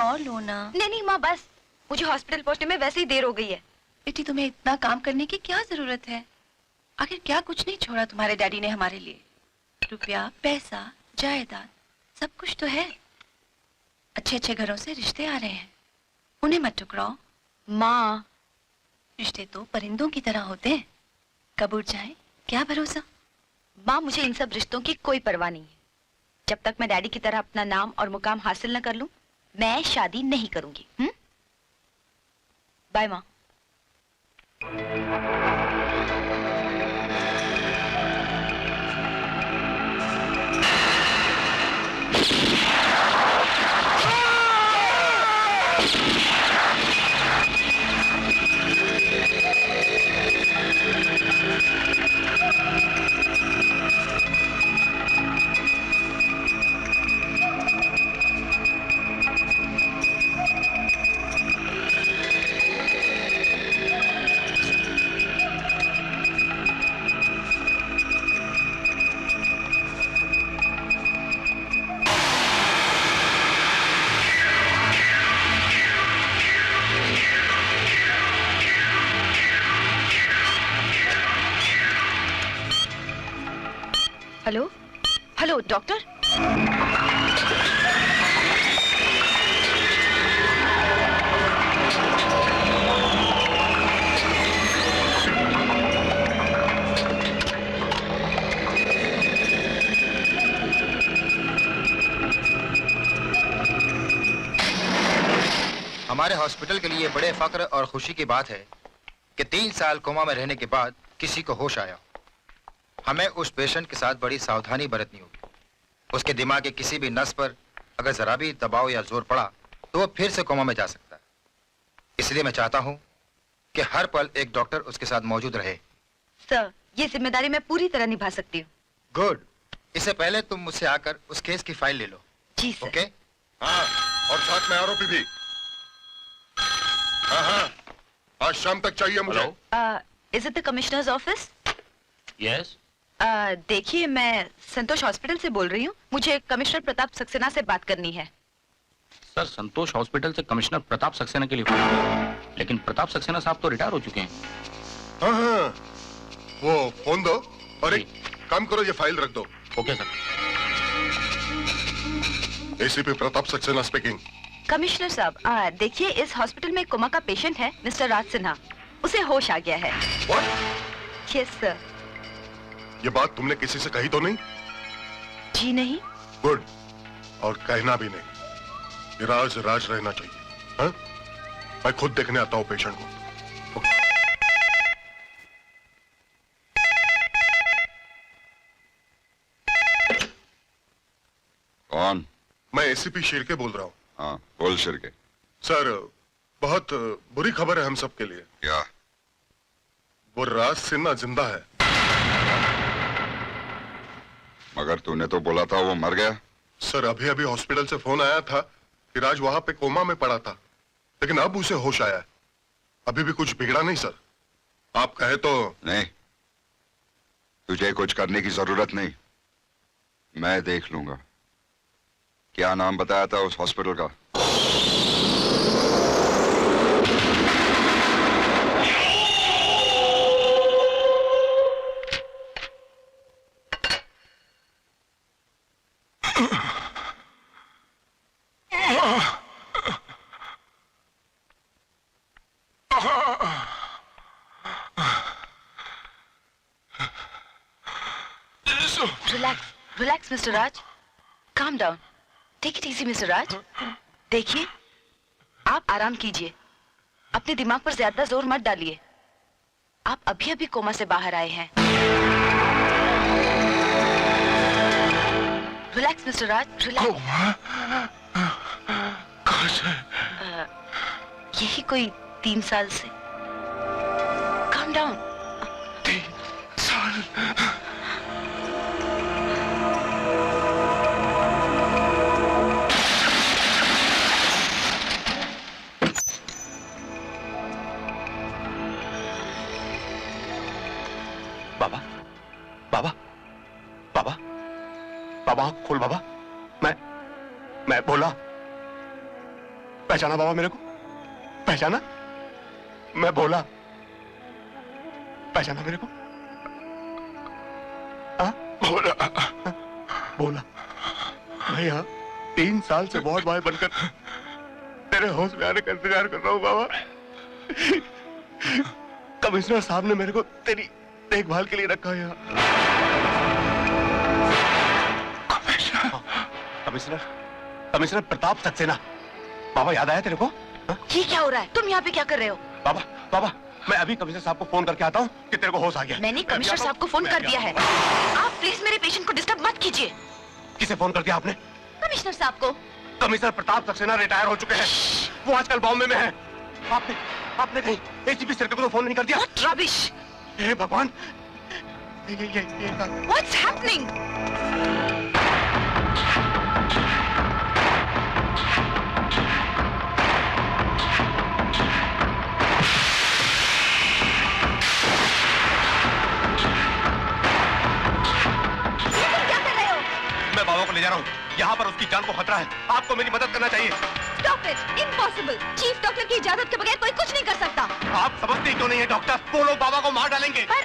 और लो ना। नहीं नहीं माँ, बस मुझे हॉस्पिटल पहुंचने में वैसे ही देर हो गई है। बेटी, तुम्हें इतना काम करने की क्या जरूरत है? आखिर क्या कुछ नहीं छोड़ा तुम्हारे डैडी ने हमारे लिए? रुपया, पैसा, जायदाद, सब कुछ तो है। अच्छे अच्छे घरों से रिश्ते आ रहे हैं, उन्हें मत ठुकराओ। माँ, रिश्ते तो परिंदों की तरह होते हैं, कब उड़ जाए क्या भरोसा। माँ मुझे इन सब रिश्तों की कोई परवाह नहीं है। जब तक मैं डैडी की तरह अपना नाम और मुकाम हासिल न कर लूं, मैं शादी नहीं करूंगी। बाय माँ। Hello hello doctor. हमारे हॉस्पिटल के लिए बड़े फक्र और खुशी की बात है कि 3 साल कोमा में रहने के बाद किसी को होश आया। हमें उस पेशेंट के साथ बड़ी सावधानी बरतनी होगी। उसके दिमाग के किसी भी नस पर अगर जरा भी दबाव या जोर पड़ा तो वो फिर से कोमा में जा सकता है। इसलिए मैं चाहता हूं कि हर पल एक डॉक्टर उसके साथ मौजूद रहे। सर, ये जिम्मेदारी मैं पूरी तरह निभा सकती हूँ। गुड। इससे पहले तुम मुझसे आकर उस केस की फाइल ले लो। जी सर। ओके? हाँ, और साथ में आरोपी भी। हाँ, आज शाम तक चाहिए मुझे। Is it the commissioners office? Yes. देखिए, मैं संतोष हॉस्पिटल से बोल रही हूँ। मुझे कमिश्नर प्रताप सक्सेना से बात करनी है। सर, संतोष हॉस्पिटल से कमिश्नर प्रताप सक्सेना के लिए फोन किया, लेकिन प्रताप सक्सेना साहब तो रिटायर हो चुके हैं। हाँ, वो फोन दो और एक काम करो, ये फाइल रख दो। Okay sir. ACP Pratap Saxena speaking. Commissioner साहब, देखिए, इस हॉस्पिटल में कोमा का पेशेंट है, मिस्टर राज सिन्हा। उसे होश आ गया है। What? Yes sir. ये बात तुमने किसी से कही तो नहीं? जी नहीं। गुड। और कहना भी नहीं। ये राज राज रहना चाहिए। हाँ? मैं खुद देखने आता हूँ पेशेंट को। कौन? मैं एसीपी शिर्के बोल रहा हूँ। हाँ, बोल शिर्के। सर, बहुत बुरी खबर है हम सब के लिए। क्या? वो राज सिन्हा जिंदा है। मगर तूने तो बोला था वो मर गया। सर, अभी अभी हॉस्पिटल से फोन आया था कि राज वहां पे कोमा में पड़ा था, लेकिन अब उसे होश आया है। अभी भी कुछ बिगड़ा नहीं सर। आप कहे तो। नहीं, तुझे कुछ करने की जरूरत नहीं, मैं देख लूंगा। क्या नाम बताया था उस हॉस्पिटल का? Relax mister Raj, calm down, take it easy mister Raj. देखिए, आप आराम कीजिए, अपने दिमाग पर ज्यादा जोर मत डालिए। आप अभी अभी कोमा से बाहर आए हैं। रिलैक्स मिस्टर राज, रिलैक्स। यही कोई 3 साल से। Calm down. 3 साल? बाबा, बाबा, बाबा, बाबा खोल बाबा। मैं बोला पहचाना बाबा मेरे को? पहचाना? मैं बोला, पहचाना मेरे को? हाँ? बोला मैं यहाँ 3 साल से वार्ड बॉय बनकर तेरे होश में आने का इंतजार कर रहा हूँ बाबा। कमिश्नर साहब ने मेरे को तेरी देखभाल के लिए रखा है यहाँ। कमिश्नर प्रताप सक्सेना। बाबा याद आया तेरे को? ये क्या हो रहा है? तुम यहाँ पे क्या कर रहे हो? बाबा मैं अभी कमिश्नर साहब को फोन करके आता हूँ कि तेरे को होश आ गया। मैंने कमिश्नर साहब को फोन कर दिया है। आप प्लीज मेरे पेशेंट को डिस्टर्ब मत कीजिए। किसे फोन कर दिया आपने? कमिश्नर साहब को। कमिश्नर प्रताप सक्सेना रिटायर हो चुके हैं, वो आजकल बॉम्बे में है। आपने कहीं एसीपी सर को तो फोन नहीं कर दिया? What rubbish! हे भगवान, What's happening? मैं बाबा को ले जा रहा हूँ, यहाँ पर उसकी जान को खतरा है, आपको मेरी मदद करना चाहिए। Stop it! Impossible! Chief doctor की इजाजत के बगैर कोई कुछ नहीं कर सकता। आप समझते क्यों नहीं है डॉक्टर? वो लोग बाबा को मार डालेंगे। पर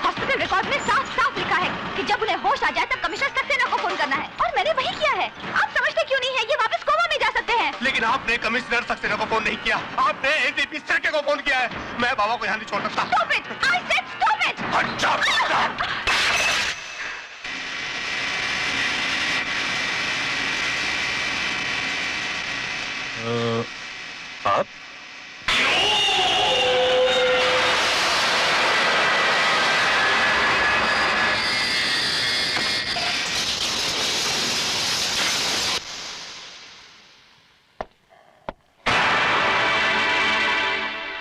हॉस्पिटल रिकॉर्ड में साफ लिखा है कि जब उन्हें होश आ जाए तब कमिश्नर सक्सेना को फोन करना है, और मैंने वही किया है। आप समझते क्यों नहीं है? ये वापस कोमा में जा सकते हैं। लेकिन आपने कमिश्नर सक्सेना को फोन नहीं किया, आपने एसीपी सिरके को फोन किया है। मैं बाबा को यहाँ नहीं छोड़ सकता। Stop it! I said stop it! आप?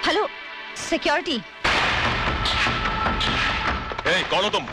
Hello, security. कौन हो तुम?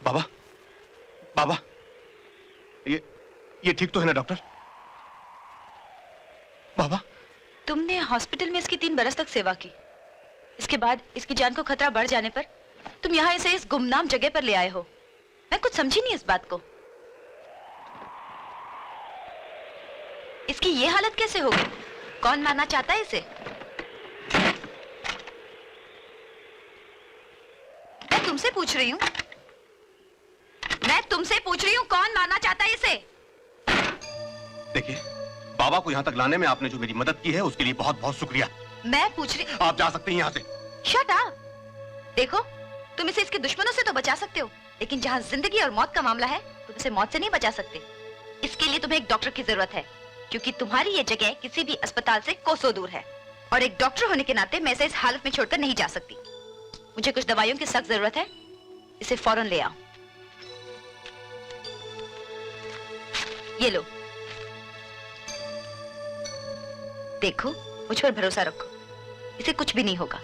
बाबा, बाबा, ये ठीक तो है ना डॉक्टर? बाबा, तुमने हॉस्पिटल में इसकी 3 बरस तक सेवा की। इसके बाद इसकी जान को खतरा बढ़ जाने पर तुम यहाँ इसे इस गुमनाम जगह पर ले आए हो। मैं कुछ समझी नहीं इस बात को। इसकी ये हालत कैसे हो गई? कौन मारना चाहता है इसे? मैं तुमसे पूछ रही हूँ, कौन मारना चाहता है इसे? देखिए, बाबा को यहाँ तक लाने में आपने जो मेरी मदद की है उसके लिए बहुत बहुत शुक्रिया। मैं पूछ रही। आप जा सकते हैं यहाँ से। Shut up. देखो, तुम इसे इसके दुश्मनों से तो बचा सकते हो, लेकिन जहाँ जिंदगी और मौत का मामला है तुम इसे मौत से नहीं बचा सकते। इसके लिए तुम्हें एक डॉक्टर की जरूरत है, क्योंकि तुम्हारी ये जगह किसी भी अस्पताल से कोसों दूर है, और एक डॉक्टर होने के नाते मैं इसे इस हालत में छोड़कर नहीं जा सकती। मुझे कुछ दवाइयों की सख्त जरूरत है, इसे फौरन ले आओ। ये लो, देखो, मुझ पर भरोसा रखो, इसे कुछ भी नहीं होगा।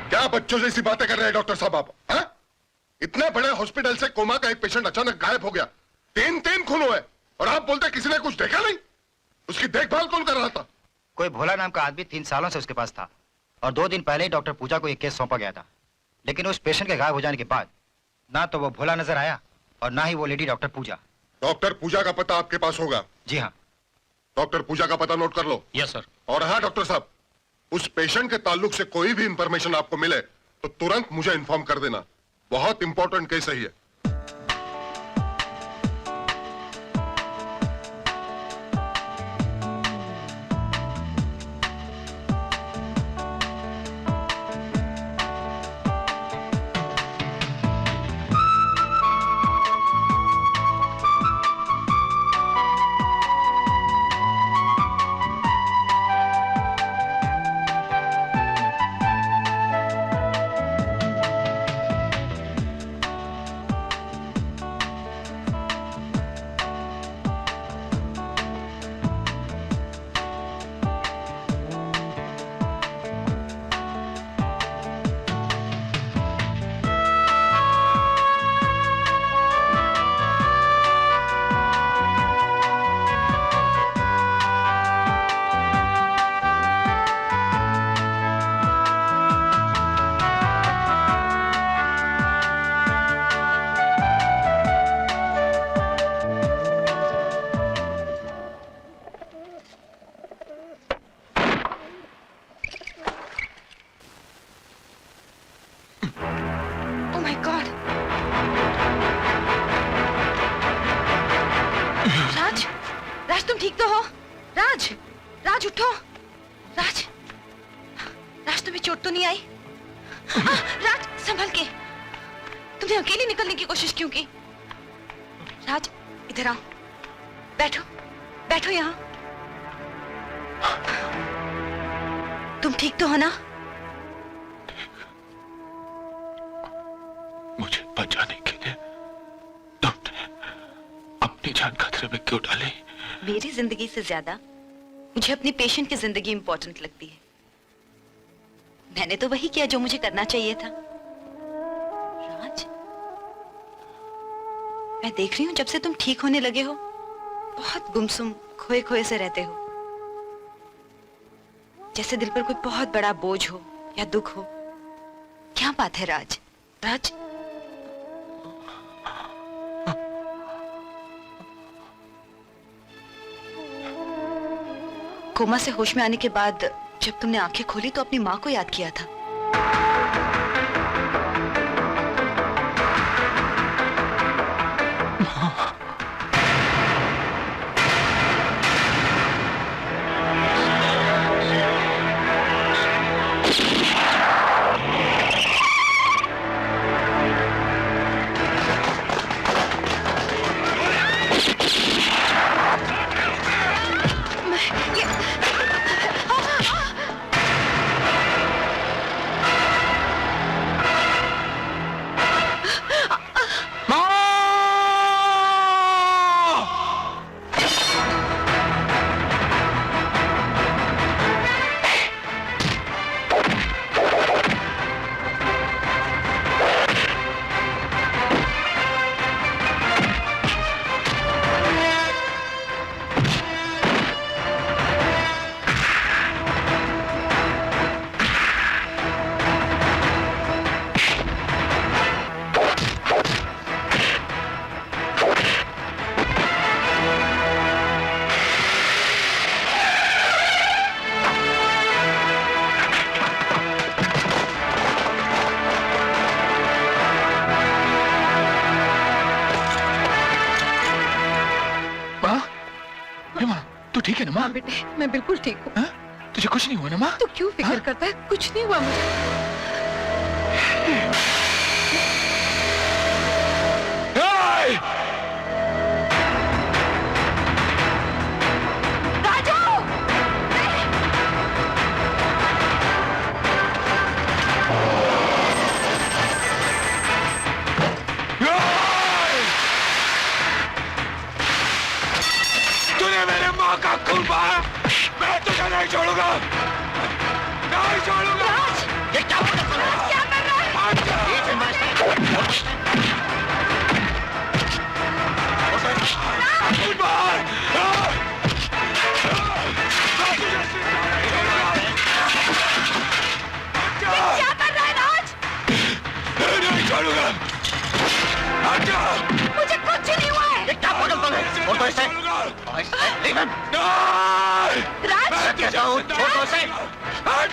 क्या बच्चों जैसी बातें कर रहे हैं डॉक्टर साहब आप? हाँ? इतने बड़े हॉस्पिटल से कोमा का एक पेशेंट अचानक गायब हो गया, 3 खून हुए, और आप बोलते किसी ने कुछ देखा नहीं? उसकी देखभाल कौन कर रहा था? कोई भोला नाम का आदमी 3 सालों से उसके पास था, और 2 दिन पहले ही डॉक्टर पूजा को एक केस सौंपा गया था। लेकिन उस पेशेंट के गायब हो जाने के बाद ना तो वो भोला नजर आया और ना ही वो लेडी डॉक्टर पूजा। डॉक्टर पूजा का पता आपके पास होगा? जी हाँ। डॉक्टर पूजा का पता नोट कर लो। Yes sir. और हाँ डॉक्टर साहब, उस पेशेंट के ताल्लुक से कोई भी इंफॉर्मेशन आपको मिले तो तुरंत मुझे इन्फॉर्म कर देना। बहुत इंपॉर्टेंट केस है ये। तुम ठीक तो हो? राज, राज उठो। राज, राज तुम्हें चोट तो नहीं आई? राज संभल के, तुमने अकेले निकलने की कोशिश क्यों की? राज इधर आओ, बैठो, बैठो यहाँ। तुम ठीक तो हो ना? मुझे बचाने के लिए तुमने अपनी जान खतरे में क्यों डाली? मेरी जिंदगी से ज्यादा मुझे अपनी पेशेंट की जिंदगी इंपॉर्टेंट लगती है। मैंने तो वही किया जो मुझे करना चाहिए था। राज, मैं देख रही हूँ जब से तुम ठीक होने लगे हो बहुत गुमसुम खोए खोए से रहते हो, जैसे दिल पर कोई बहुत बड़ा बोझ हो या दुख हो। क्या बात है राज? राज, कोमा से होश में आने के बाद जब तुमने आंखें खोली तो अपनी माँ को याद किया था। ठीक है ना माँ? हाँ बेटे, मैं बिल्कुल ठीक हूँ। हाँ? तुझे कुछ नहीं हुआ ना माँ? तू क्यों फिक्र हाँ? करता है? कुछ नहीं हुआ मुझे। राजू! तूने मेरे माँ का खून बहाया, मैं तुझे नहीं छोड़ूंगा, नहीं छोड़ूंगा। ये क्या कर रहा है? खून बहा। क्या कर रहा है राज? नहीं छोड़ूंगा। मुझे कुछ नहीं हुआ है। क्या पागलपन है? और तो इसे leave him. राज! मैं कहता हूँ, छोड़ दो इसे।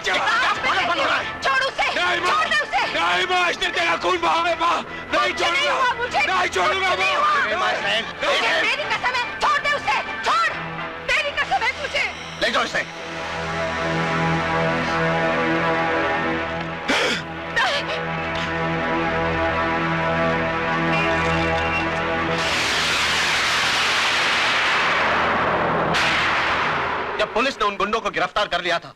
क्या पागलपन हो रहा है? छोड़ उसे! छोड़ दे उसे! नहीं माँ, इसने तेरा खून बहाया माँ, नहीं कुछ नहीं हुआ मुझे! नहीं छोड़ूंगा कुछ नहीं माँ। हुआ! Hey, my friend, leave him. मेरी कसम है, छोड़ दे उसे! छोड़! मेरी कसम है तुझे! ले जाओ इसे। जब पुलिस ने उन गुंडों को गिरफ्तार कर लिया था,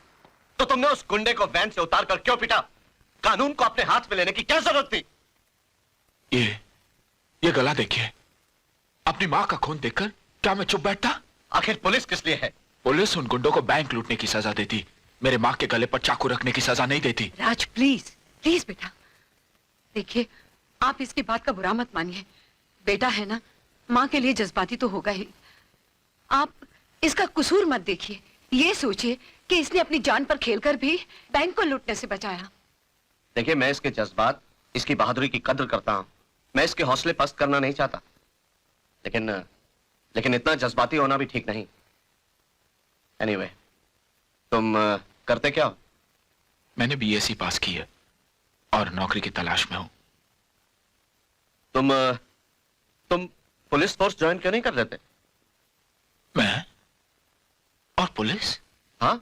तो तुमने उस गुंडे को वैन से उतार कर क्यों पीटा? कानून को अपने हाथ में लेने की क्या जरूरत थी? ये गला देखिए, अपनी माँ का खून देखकर क्या मैं चुप बैठता? आखिर पुलिस किस लिए है? पुलिस उन गुंडों को बैंक लूटने की सजा देती, मेरे माँ के गले पर चाकू रखने की सजा नहीं देती। राज प्लीज, प्लीज बेटा, देखिए आप इसकी बात का बुरा मत मानिए। बेटा है ना, माँ के लिए जज्बाती तो होगा ही। आप इसका कसूर मत देखिए, ये सोचिए कि इसने अपनी जान पर खेलकर भी बैंक को लूटने से बचाया। देखिए, मैं इसके जज्बात, इसकी बहादुरी की कद्र करता हूं। मैं इसके हौसले पस्त करना नहीं चाहता, लेकिन इतना जज्बाती होना भी ठीक नहीं। एनीवे, तुम करते क्या हो? मैंने बीएससी पास की है और नौकरी की तलाश में हूं। तुम पुलिस फोर्स ज्वाइन क्यों नहीं कर लेते? मैं और पुलिस? हाँ,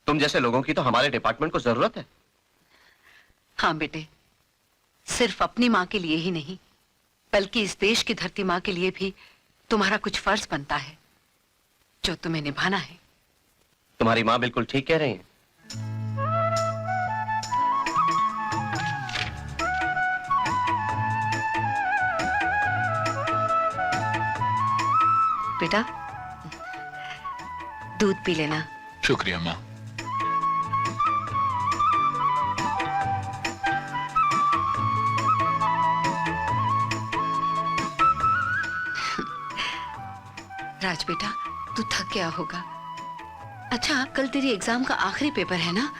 तुम जैसे लोगों की तो हमारे डिपार्टमेंट को जरूरत है। हाँ बेटे, सिर्फ अपनी माँ के लिए ही नहीं, बल्कि इस देश की धरती माँ के लिए भी तुम्हारा कुछ फर्ज बनता है जो तुम्हें निभाना है। तुम्हारी माँ बिल्कुल ठीक कह रही है। बेटा, दूध पी लेना। शुक्रिया माँ। राज बेटा, तू थक गया होगा। अच्छा, कल तेरी एग्जाम का आखिरी पेपर है ना?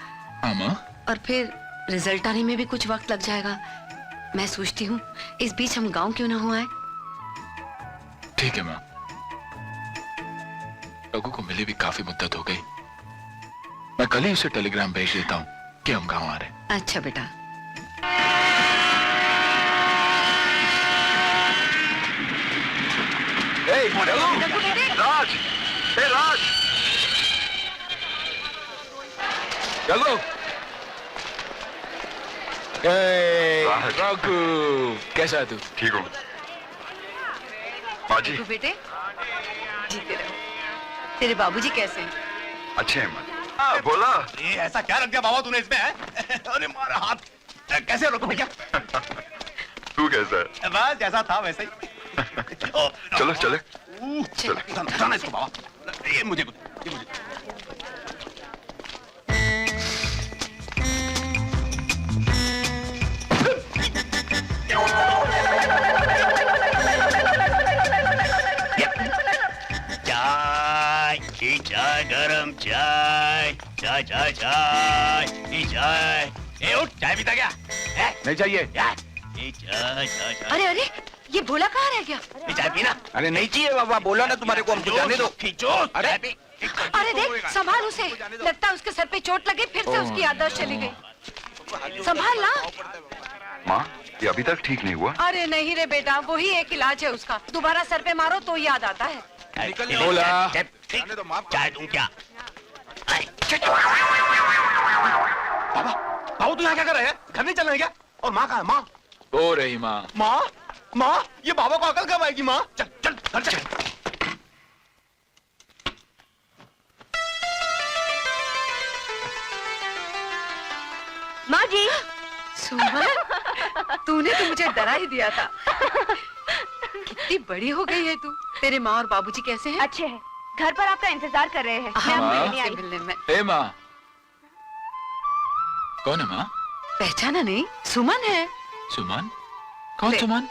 हाँ माँ। और फिर रिजल्ट आने में भी कुछ वक्त लग जाएगा। मैं सोचती हूँ इस बीच हम गांव क्यों ना हो आए। ठीक है माँ, लोगों को मिले भी काफी मुद्दत हो गई। मैं कल ही उसे टेलीग्राम भेज देता हूँ कि हम गांव आ रहे हैं। अच्छा बेटा। राज, राज, चलो। रघु, कैसा है तू? ठीक हो? माँ जी, रघु बेटे, जीते रहो। तेरे बाबूजी कैसे हैं? अच्छे हैं माँ। बोला। ये ऐसा क्या रख दिया बाबा तूने इसमें है? अरे मारा हाथ। कैसे रोको भैया? तू कैसा है? बस जैसा था वैसे ही। चलो चले। जाना इसको बाबा। ये मुझे चाय, गरम चाय, चाय चाय चाय, ये चाय। ए उठ, चाय पीता क्या? नहीं चाहिए। ये चाय चाय चाय। अरे अरे, ये भोला कहाँ रह गया? ये चाय पीना। अरे नहीं चाहिए बाबा, बोला ना तुम्हारे को, हमको जाने दो। खींचो। अरे अरे देख, संभाल उसे। लगता है उसके सर पे चोट लगी, फिर से उसकी याददाश्त चली गई। संभाल ना। माँ, ये अभी तक ठीक नहीं हुआ? अरे नहीं रे बेटा, वही एक इलाज है उसका। दोबारा सर पे मारो तो याद आता है। बोला। ठीक तो माफ चाय दूं क्या? बाबा बाबू तू यहाँ क्या कर रहा है? घर नहीं चलना है क्या? और माँ कहाँ है? माँ हो रही माँ। माँ माँ ये बाबा को अकल कब आएगी माँ? चल चल घर चल। माँ जी। सुमन, तूने तो मुझे डरा ही दिया था। कितनी बड़ी हो गई है तू। तेरे माँ और बाबूजी कैसे हैं? अच्छे हैं। घर पर आपका इंतजार कर रहे हैं। मैं हाँ, आपको लेने से आई। मिलने में। ए माँ। कौन है माँ? पहचाना नहीं? सुमन है। सुमन? कौन ले। सुमन?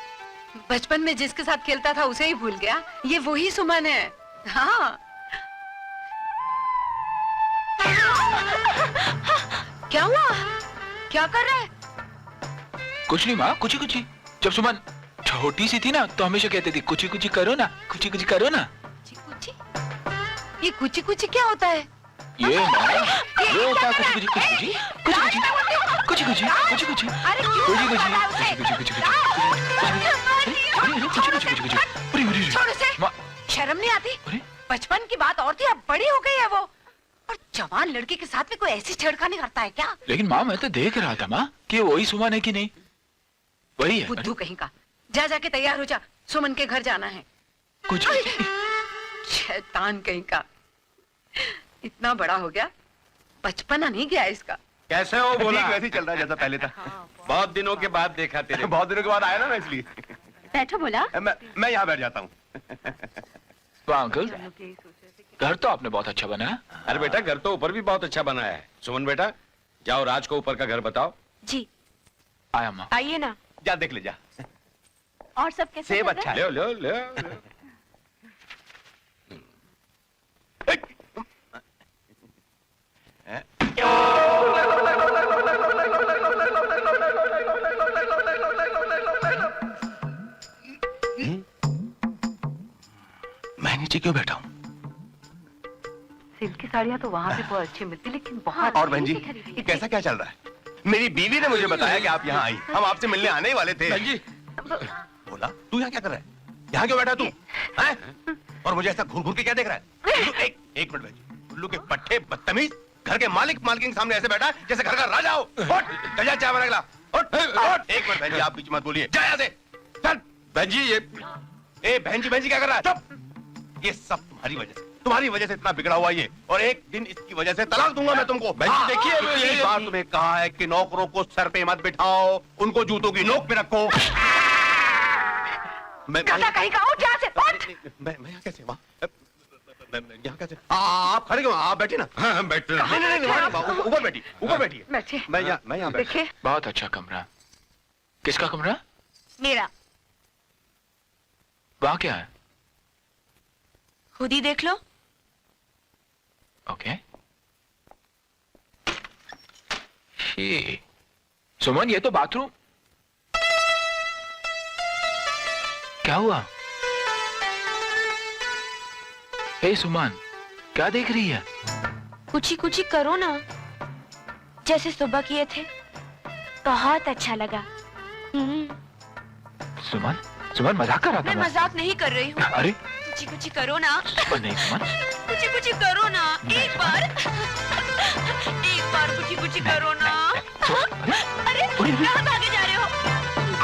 बचपन में जिसके साथ खेलता था उसे ही भूल गया। ये वही सुमन है। हाँ। क्या हुआ? क्या कर रहा है? कुछ नहीं माँ, कुछ कुछ। जब सुमन छोटी सी थी ना तो हमेशा कहती थी कुछ कुछ करो ना, कुछ कुछ करो ना। कुची? ये कुची कुची क्या होता है? ये माँ, ये होता है कुछ कुछ कुछ कुछ कुछ कुछ कुछ कुछ कुछ कुछ अरे क्यों कुछ कर रहा है उसे? छोड़ उसे। माँ, शर्म नहीं आती? अरे बचपन की बात और थी, अब बड़ी हो गई है वो। और जवान लड़के के साथ में कोई ऐसी छेड़खानी करता है क्या? लेकिन माँ मैं तो देख रहा था माँ कि वही सुमन है कि नहीं। वही है। बुद्धू कहीं का। जा जाके तैयार हो जा, सुमन के घर जाना है। कुछ शैतान कहीं का। इतना बड़ा हो गया, बचपना नहीं गया इसका। कैसे हो बोला? ठीक वैसे ही चल रहा है जैसा पहले था। बहुत दिनों के बाद देखा तेरे। बहुत दिनों के बाद आया ना मैं इसलिए। बैठो बोला। मैं यहाँ बैठ जाता हूँ। वाह अंकल, घर तो आपने बहुत अच्छा बनाया। अरे बेटा घर तो ऊपर भी बहुत अच्छा बनाया है। सुमन बेटा जाओ राज को ऊपर का घर बताओ। जी आया माँ। आइए ना। जा देख ले जा। और सब कैसे सेब चल रहा अच्छा है? है। ले ले ले। मैं नीचे क्यों बैठा हूँ? सिल्क की साड़ियाँ तो वहाँ भी बहुत अच्छी मिलती, लेकिन बहुत और बहन जी ये कैसा क्या चल रहा है? मेरी बीवी ने मुझे बताया कि आप यहाँ आई। हम आपसे मिलने आने ही वाले थे। बहन जी बोला तू यहाँ क्या कर रहा है? यहाँ क्यों बैठा तू? हैं? और मुझे ऐसा घूर घूर के क्या देख रहा है? उल्लू, एक मिनट बहन जी। उल्लू के पट्टे बदतमीज, घर के मालिक मालकिन के सामने ऐसे बैठा है जैसे घर का राजा हो। उठ, जा चाय बना के ला। उठ, उठ। एक मिनट बहन जी आप बीच मत बोलिए। जा यहाँ से। चल। बहन जी ये ए बहन जी क्या कर रहा है? चुप। ये सब तुम्हारी वजह से इतना बिगड़ा हुआ ये। और एक दिन इसकी वजह से तलाक दूंगा मैं तुमको। बहन जी देखिए पिछली बार तुम्हें कहा है कि नौकरों को सर पे मत बिठाओ, उनको जूतों की नोक पे रखो। मैं कहीं का उठ यहाँ से, उठ। मैं यहाँ कैसे वहाँ यहाँ कैसे? आप खड़े क्यों? आप बैठे ना। हाँ बैठ नहीं, ऊपर बैठी, ऊपर बैठी। बैठे। मैं यहाँ बैठ। देखिए, बहुत अच्छा कमरा। किसका कमरा? मेरा। वहाँ क्या है? खुद ही देख लो। ओके। सुमन ये तो बाथरूम। क्या हुआ? हे सुमन, क्या देख रही है? कुछ करो ना, जैसे सुबह किए थे। बहुत अच्छा लगा। सुमन, सुमन मजाक कर रहा था मैं मजाक नहीं कर रही हूँ। अरे कुछ करो ना। नहीं सुमन, कुछ करो ना। एक बार कुछ करो ना। अरे कहाँ भागे जा रहे हो?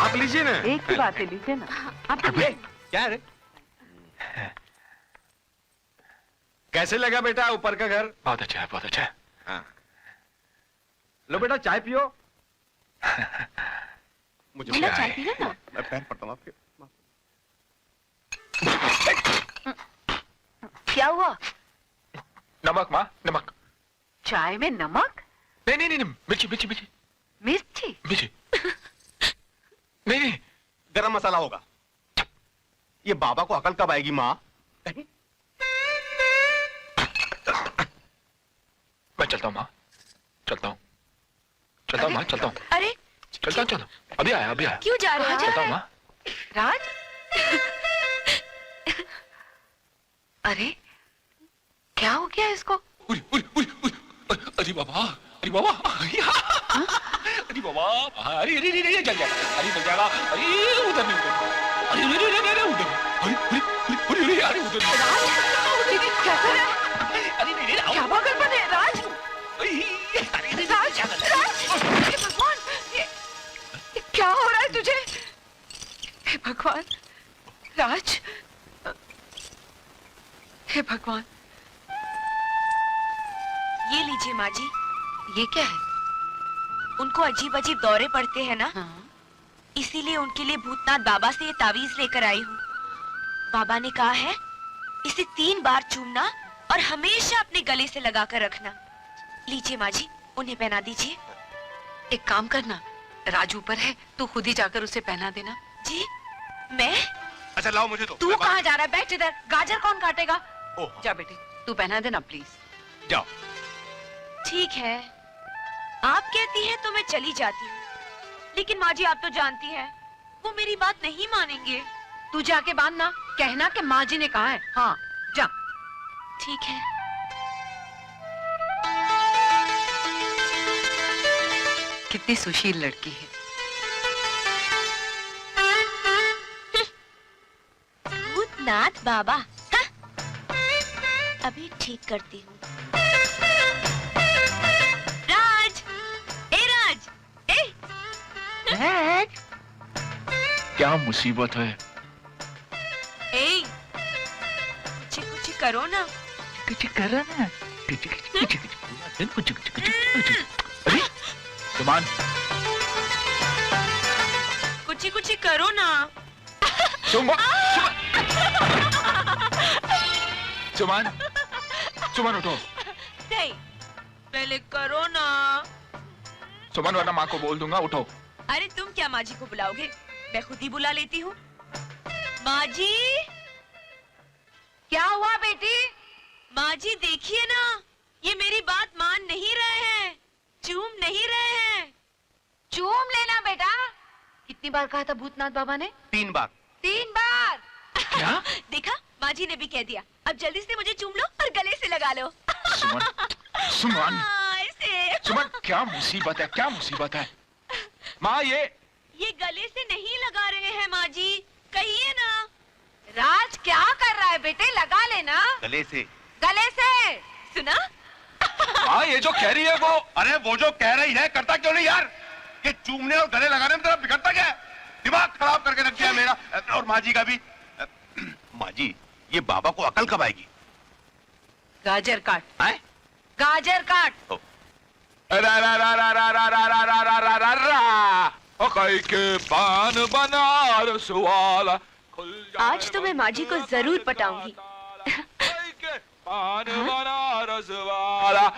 आप लीजिए ना। एक ही बात है, लीजिए ना। आप क्या है रे? कैसे लगा बेटा ऊपर का घर? बहुत अच्छा है, बहुत अच्छा है। हाँ। लो बेटा चाय पियो। मुझे बोला चाय पी लो ना। मैं पैर पड़ता हूँ आपके। क्या हुआ? नमक माँ, नमक। चाय में नमक? नहीं, मिर्ची। मिर्ची? नहीं। गरम मसाला होगा। ये बाबा को अकल कब आएगी माँ? मैं चलता हूँ माँ, चलता हूँ माँ, चलता हूँ। अरे चलो। अभी आया। क्यों जा रहे हो? चलता हूँ माँ। राज? अरे क्या हो गया इसको? अरे बाबा, अरे जल जाएगा। अरे उधर नहीं, अरे उधर। क्या कर रहा है? अरे नहीं नहीं क्या पागलपन है राज? राज, राज, हे भगवान, ये क्या हो रहा है तुझे? हे भगवान, राज, हे भगवान, ये लीजिए माँ जी, ये क्या है? उनको अजीब अजीब दौरे पड़ते हैं ना, हाँ? इसीलिए उनके लिए भूतनाथ बाबा से ये तावीज लेकर आई हूँ। बाबा ने कहा है इसे 3 बार चूमना और हमेशा अपने गले से लगा कर रखना। लीजिए माँ जी, उन्हें पहना दीजिए। एक काम करना, राज ऊपर है, तू खुद ही जाकर उसे पहना देना। जी, मैं? अच्छा लाओ मुझे तो। तू कहाँ जा रहा है? बैठ इधर, गाजर कौन काटेगा? ओह, जा बेटे, तू पहना देना प्लीज। जाओ। ठीक है, आप कहती हैं तो मैं चली जाती हूँ, लेकिन माँ जी आप तो जानती हैं वो मेरी बात नहीं मानेंगे। तू जाके बांधना, कहना कि माँ जी ने कहा है। हाँ, जा। ठीक है। कितनी सुशील लड़की है। भूतनाथ बाबा, हाँ? अभी ठीक करती हूँ। राज, ए राज, ए। क्या मुसीबत है? ए, कुछ करो ना। कुछ करो ना। अरे सुमान, कुछ करो ना। सुमान, सुमान, सुमान उठो। नहीं, पहले करो ना। सुमान वरना माँ को बोल दूंगा, उठो। अरे तुम क्या माँ जी को बुलाओगे? मैं खुद ही बुला लेती हूँ। माँ जी, क्या हुआ बेटी? माँ जी देखिए ना, ये मेरी बात मान नहीं रहे हैं, चूम नहीं रहे हैं। चूम लेना बेटा। कितनी बार कहा था भूतनाथ बाबा ने? 3 बार। 3 बार। क्या? देखा, माँ जी ने भी कह दिया। अब जल्दी से मुझे चूम लो और गले से लगा लो। सुमन, सुमन, ऐसे। सुमन, क्या मुसीबत है? क्या मुसीबत है? माँ ये गले से नहीं लगा रहे हैं माँ जी, कहिए ना। राज क्या कर रहा है बेटे? लगा लेना गले से। गले से। सुना? माँ ये जो कह रही है वो। अरे वो जो कह रही है करता क्यों नहीं यार? ये चूमने और गले लगाने में तेरा बिगड़ता क्या है? दिमाग खराब करके रख दिया मेरा और माँ जी का भी। माँ जी, ये बाबा को अकल कब आएगी? गाजर काट। आए? गाजर काट। रा रा रा रा रा रा रा रा रा रा रा रा। ओ कई के पान बनारस वाला। आज तो मैं माँ जी को जरूर पटाऊंगी। कई के पान बनारस वाला।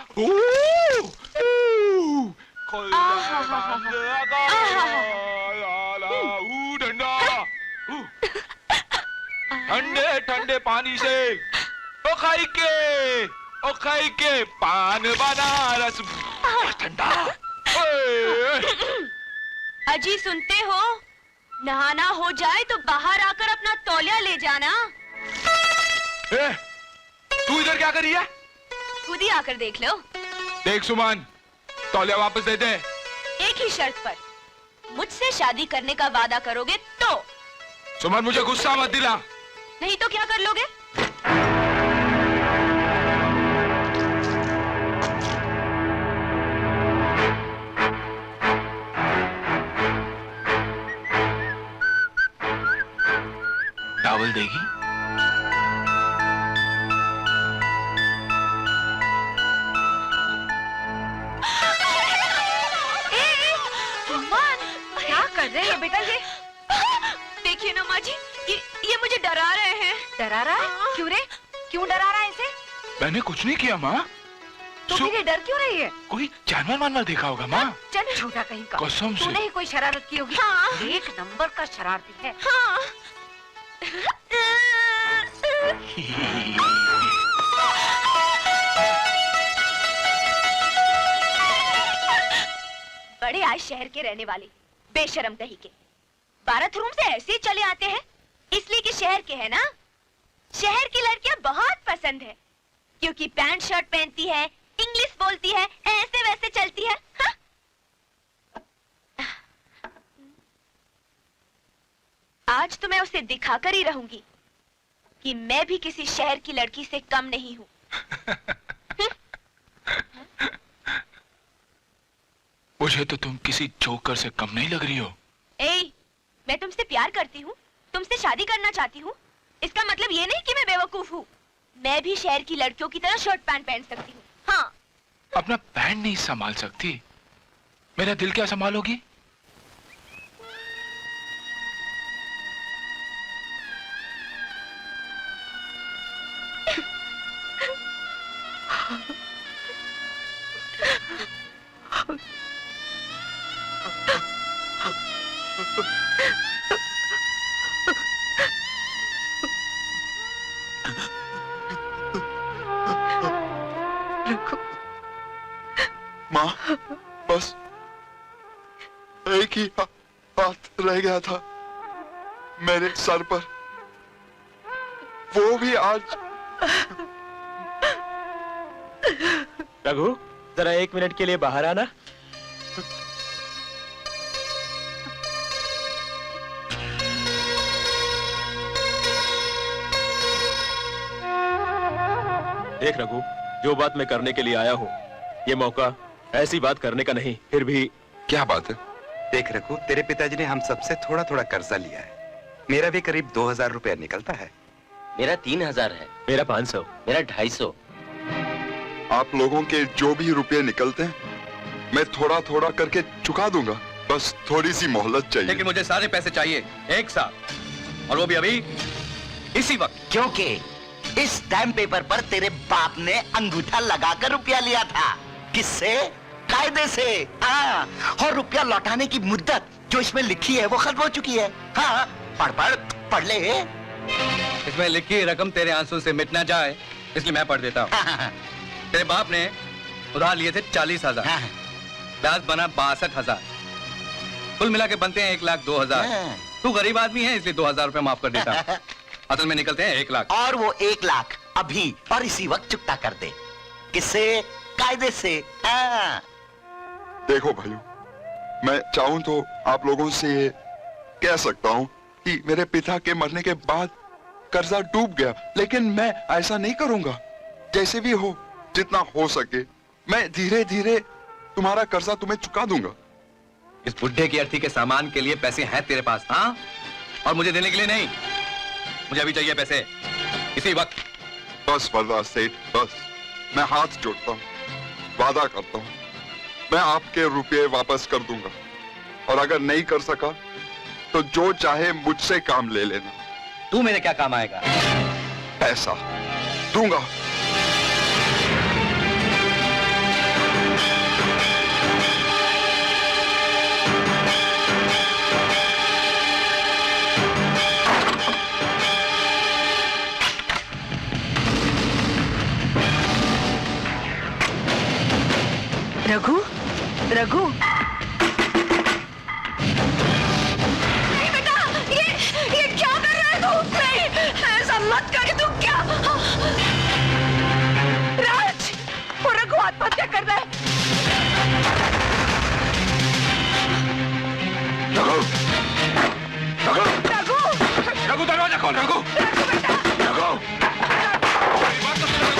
ठंडे ठंडे पानी से ओ खाई के पान बनारस ठंडा। अजी सुनते हो? नहाना हो जाए तो बाहर आकर अपना तौलिया ले जाना। ए, तू इधर क्या कर रही है? खुद ही आकर देख लो। देख सुमन, तौलिया वापस दे दे। एक ही शर्त पर, मुझसे शादी करने का वादा करोगे तो। सुमन मुझे गुस्सा मत दिला। नहीं तो क्या कर लोगे? टावल देगी? क्या कर रहे हैं बेटा ये? देखिए ना माँ जी, ये मुझे डरा रहे हैं। डरा रहा है? क्यों रे? क्यों डरा रहा है इसे? मैंने कुछ नहीं किया माँ। तो फिर ये डर क्यों रही है? कोई जानवर वानवर देखा होगा माँ। चल झूठा कहीं का। कसम से। तूने ही कोई शरारत की होगी। हाँ। 1 नंबर का शरारती है। हाँ। बड़े आज शहर के रहने वाले बेशरम कहीं के बारात रूम से ऐसे ही चले आते हैं, इसलिए कि शहर के हैं ना। शहर की लड़कियां बहुत पसंद है, क्योंकि पैंट शर्ट पहनती है, इंग्लिश बोलती है, ऐसे वैसे चलती है। हा? आज तो मैं उसे दिखाकर ही रहूंगी कि मैं भी किसी शहर की लड़की से कम नहीं हूँ। मुझे तो तुम किसी जोकर से कम नहीं लग रही हो। ए, मैं तुमसे प्यार करती हूँ, तुमसे शादी करना चाहती हूँ। इसका मतलब ये नहीं कि मैं बेवकूफ हूँ। मैं भी शहर की लड़कियों की तरह शर्ट पैंट पहन सकती हूँ। हाँ। अपना पैंट नहीं संभाल सकती, मेरा दिल क्या संभालोगी? माँ, बस एक ही हाथ रह गया था मेरे सर पर, वो भी आज। रघु, जरा 1 मिनट के लिए बाहर आना। देख रघु, जो बात मैं करने के लिए आया हूँ, ये मौका ऐसी बात करने का नहीं। फिर भी क्या बात है? देख रघु, तेरे पिताजी ने हम सबसे थोड़ा थोड़ा कर्जा लिया है। मेरा भी करीब 2000 रुपया निकलता है। मेरा 3000 है। मेरा 500। मेरा 250। आप लोगों के जो भी रुपए निकलते हैं मैं थोड़ा थोड़ा करके चुका दूंगा, बस थोड़ी सी मोहलत चाहिए। लेकिन मुझे सारे पैसे चाहिए एक साथ, और वो भी अभी, इसी वक्त। क्योंकि इस स्टैम्प पेपर पर तेरे बाप ने अंगूठा लगाकर रुपया लिया था। किससे? कायदे से। हाँ, और रुपया लौटाने की मुद्दत जो इसमें लिखी है वो खत्म हो चुकी है। हाँ, पढ़ ले। इसमें लिखी रकम तेरे आंसू से मिट ना जाए, इसलिए मैं पढ़ देता हूँ। तेरे बाप ने उधार लिए थे 40,000, ब्याज बना 62,000, कुल मिला के बनते हैं 1,02,000। तू गरीब आदमी है इसलिए 2,000 रुपए माफ कर देता हूँ। असल में निकलते हैं 1 लाख। और वो 1 लाख अभी और इसी वक्त चुकता कर दे। किससे? कायदे से। हाँ। देखो भाइयों, मैं चाहूं तो आप लोगों से ये कह सकता हूं कि मेरे पिता के मरने के बाद कर्जा डूब गया, लेकिन मैं ऐसा नहीं करूंगा। जैसे भी हो, जितना हो सके, मैं धीरे धीरे तुम्हारा कर्जा तुम्हें चुका दूंगा। इस बुढ़े की अर्थी के सामान के लिए पैसे हैं तेरे पास? हाँ, और मुझे देने के लिए नहीं। मुझे अभी चाहिए पैसे, इसी वक्त। बस वरदान सेठ, बस मैं हाथ जोड़ता हूँ, वादा करता हूँ, मैं आपके रुपये वापस कर दूंगा। और अगर नहीं कर सका तो जो चाहे मुझसे काम ले लेना। तू मेरे क्या काम आएगा? पैसा दूंगा। रघु, रघु, नहीं बेटा, ये क्या कर रहा है तू? नहीं, ऐसा मत कर। तू क्या? राज, वो रघु आत्महत्या कर रहा है। रघु, रघु, रघु, रघु दरवाजा खोल। रघु, रघु,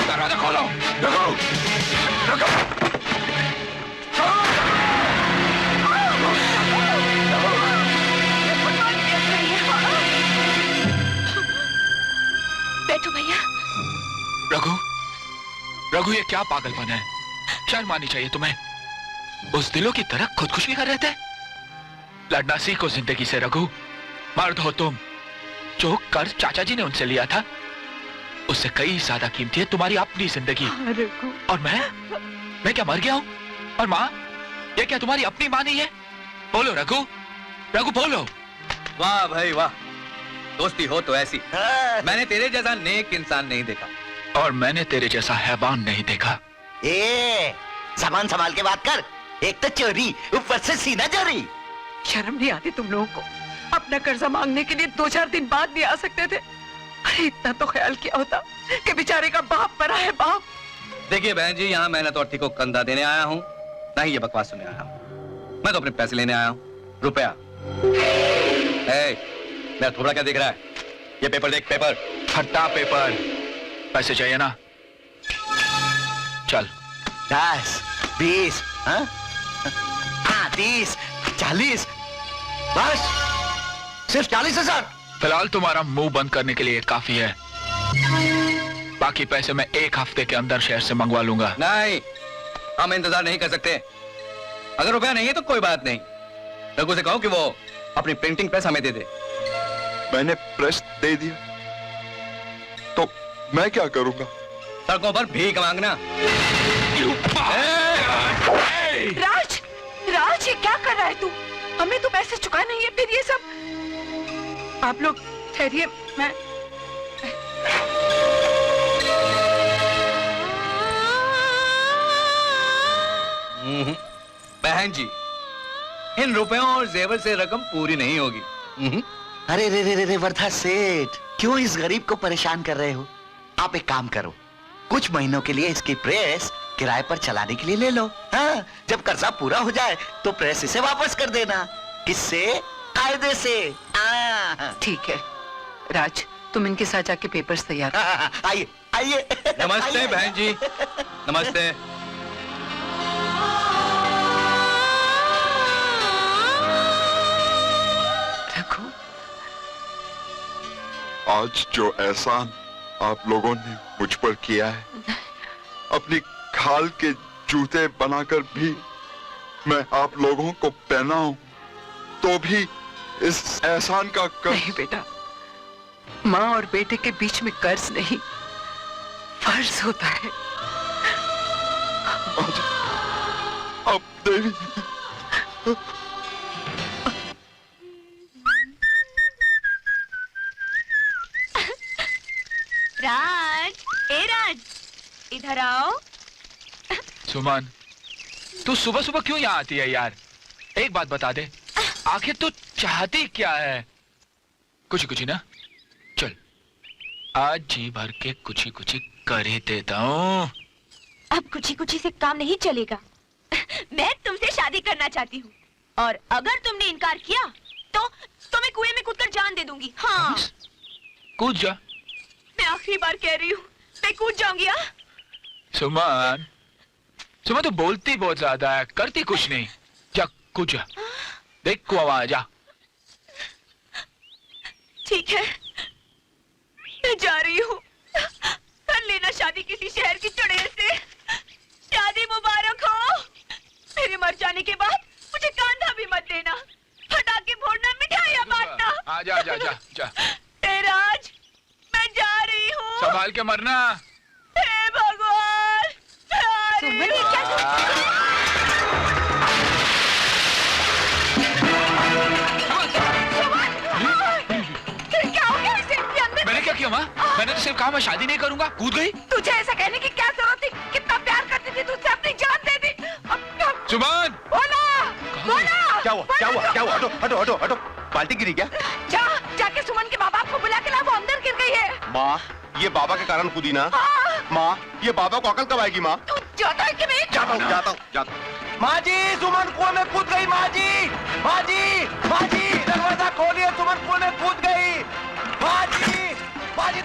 दरवाजा खोलो। रघु, रघु। बैठो भैया। रघु, रघु, ये क्या पागलपन है? शर्म आनी चाहिए तुम्हें। उस दिलों की तरह खुदकुशी कर रहे थे। लड़ना सीखो जिंदगी से रघु। मर्द हो तुम। जो कर्ज चाचा जी ने उनसे लिया था उससे कई ज्यादा कीमती है तुम्हारी अपनी जिंदगी। और मैं क्या मर गया हूँ? और माँ, ये क्या तुम्हारी अपनी माँ नहीं है? बोलो रघु, रघु बोलो। वाह भाई वाह, दोस्ती हो तो ऐसी। मैंने तेरे जैसा नेक इंसान नहीं देखा। और मैंने तेरे जैसा हैवान नहीं देखा। ए, सामान संभाल के बात कर। एक तो चोरी, ऊपर से सीना चोरी। शर्म नहीं आती तुम लोगों को? अपना कर्जा मांगने के लिए 2-4 दिन बाद भी आ सकते थे। अरे इतना तो ख्याल किया होता कि बेचारे का बाप मरा है। बाप, देखिए बहन जी, यहाँ मेहनत और को कंधा देने आया हूँ, ना ही ये बकवास सुनने आया हूँ। मैं तो अपने पैसे लेने आया हूँ, रुपया। मेरा थोड़ा क्या दिख रहा है? ये पेपर देख, पेपर। फट्टा पेपर। पैसे चाहिए ना? चल। 10, 20, हाँ? 30, 40, बस सिर्फ 40,000। फिलहाल तुम्हारा मुंह बंद करने के लिए काफी है। बाकी पैसे मैं 1 हफ्ते के अंदर शहर से मंगवा लूंगा। नहीं, हम इंतजार नहीं कर सकते। अगर रुपया नहीं है तो कोई बात नहीं, रघु से कहो कि वो अपनी प्रिंटिंग प्रेस हमें दे दे। मैंने प्रेस दे दिया तो मैं क्या करूंगा? सड़कों पर भीख मांगना। राज, राज ये क्या कर रहा है तू? हमें तो पैसे चुका नहीं है, फिर ये सब। आप लोग ठहरिए, मैं बहन जी, इन रुपयों और जेवर से रकम पूरी नहीं होगी। अरे रे रे रे रे वर्धा सेठ, क्यों इस गरीब को परेशान कर रहे हो? आप एक काम करो, कुछ महीनों के लिए इसकी प्रेस किराए पर चलाने के लिए ले लो। हाँ, जब कर्जा पूरा हो जाए तो प्रेस इसे वापस कर देना। किससे? कायदे से। ठीक है राज, तुम इनके साथ जाके पेपर्स तैयार। आइए आइए। नमस्ते बहन जी, नमस्ते। रघु, आज जो एहसान आप लोगों ने मुझ पर किया है, अपनी खाल के जूते बनाकर भी मैं आप लोगों को पहनाऊं तो भी इस एहसान का नहीं बेटा, माँ और बेटे के बीच में कर्ज नहीं, फर्ज होता है। अब देवी, राज, ए राज, इधर आओ। सुमन, तू सुबह सुबह क्यों यहाँ आती है यार? एक बात बता दे, आखिर तू चाहती क्या है? कुछ ना, चल आज जी भर के कुछ कर ही देता हूँ। अब कुछ से काम नहीं चलेगा। मैं तुमसे शादी करना चाहती हूँ, और अगर तुमने इनकार किया तो मैं कुएं में कूदकर जान दे दूंगी। हाँ, कूद जा। मैं आखिरी बार कह रही हूँ, मैं कूद जाऊंगी। हाँ? सुमन, सुमन तो बोलती बहुत ज्यादा है, करती कुछ नहीं। जा कूद जा, देख कुआं वहां जा। ठीक है, मैं जा रही हूँ। कर लेना शादी किसी शहर की चुड़ैल से। शादी मुबारक हो। मेरे मर जाने के बाद मुझे कांधा भी मत देना, हटा के फोड़ना, मिठाइयाँ बांटना। जा जा जा जा। ए राज, मैं जा रही हूँ। संभाल के मरना। हे भगवान, सुमन, ये क्या? मैंने क्या किया माँ? मैंने तो सिर्फ कहा मैं शादी नहीं करूंगा, कूद गई। तुझे ऐसा कहने की क्या जरूरत थी? कितना प्यार करती थी तुझसे, अपनी जान दे दी। सुमन, बोला। क्या हुआ? क्या हुआ? क्या हुआ? हटो हटो हटो हटो। बाल्टी गिरी क्या? जाके सुमन के माँ बाप को बुला के ला, वो अंदर गिर गई है। माँ, ये बाबा के कारण कूदी ना। माँ, ये बाबा को अकल कब आएगी? माँ, तू जाता है कि नहीं? जाता हूँ। माँ जी, सुमन कुएं में कूद गई। माँ जी, माँ जी, माँ जी, दरवाजा खोलिए, सुमन कुएं में कूद गई। माँ जी, माँ जी,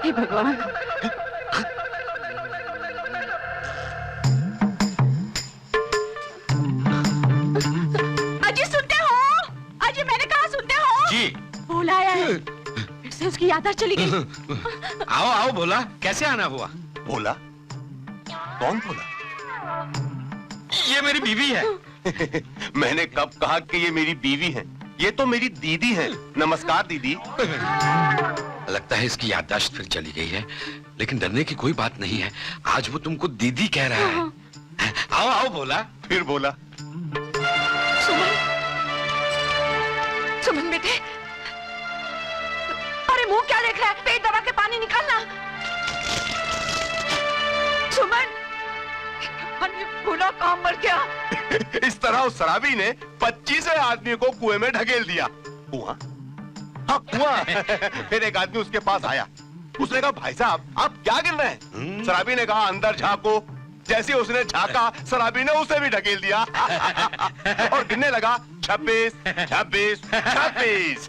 हे भगवान। अजी सुनते हो? अजी मैंने कहा सुनते हो? जी। बोला है, फिर से उसकी याददाश्त चली गई। आओ आओ भोला, कैसे आना हुआ? भोला? कौन भोला? ये मेरी बीवी है। मैंने कब कहा कि ये मेरी बीवी है? ये तो मेरी दीदी है। नमस्कार दीदी। लगता है इसकी याददाश्त फिर चली गई है, लेकिन डरने की कोई बात नहीं है। आज वो तुमको दीदी कह रहा है। आओ आओ भोला। फिर बोला। सुमन, सुमन बेटे, अरे मुंह क्या देख रहा है? पेट दबा के पानी निकालना। सुमन, भूला काम मर गया। इस तरह उस शराबी ने 25 आदमी को कुएं में ढकेल दिया। कुआं? हाँ कुआं। फिर एक आदमी उसके पास आया। उसने कहा, भाई साहब आप क्या गिर रहे हैं? शराबी ने कहा, अंदर झांको। जैसे उसने झांका, शराबी ने उसे भी ढकेल दिया। और गिरने लगा, 26 26 26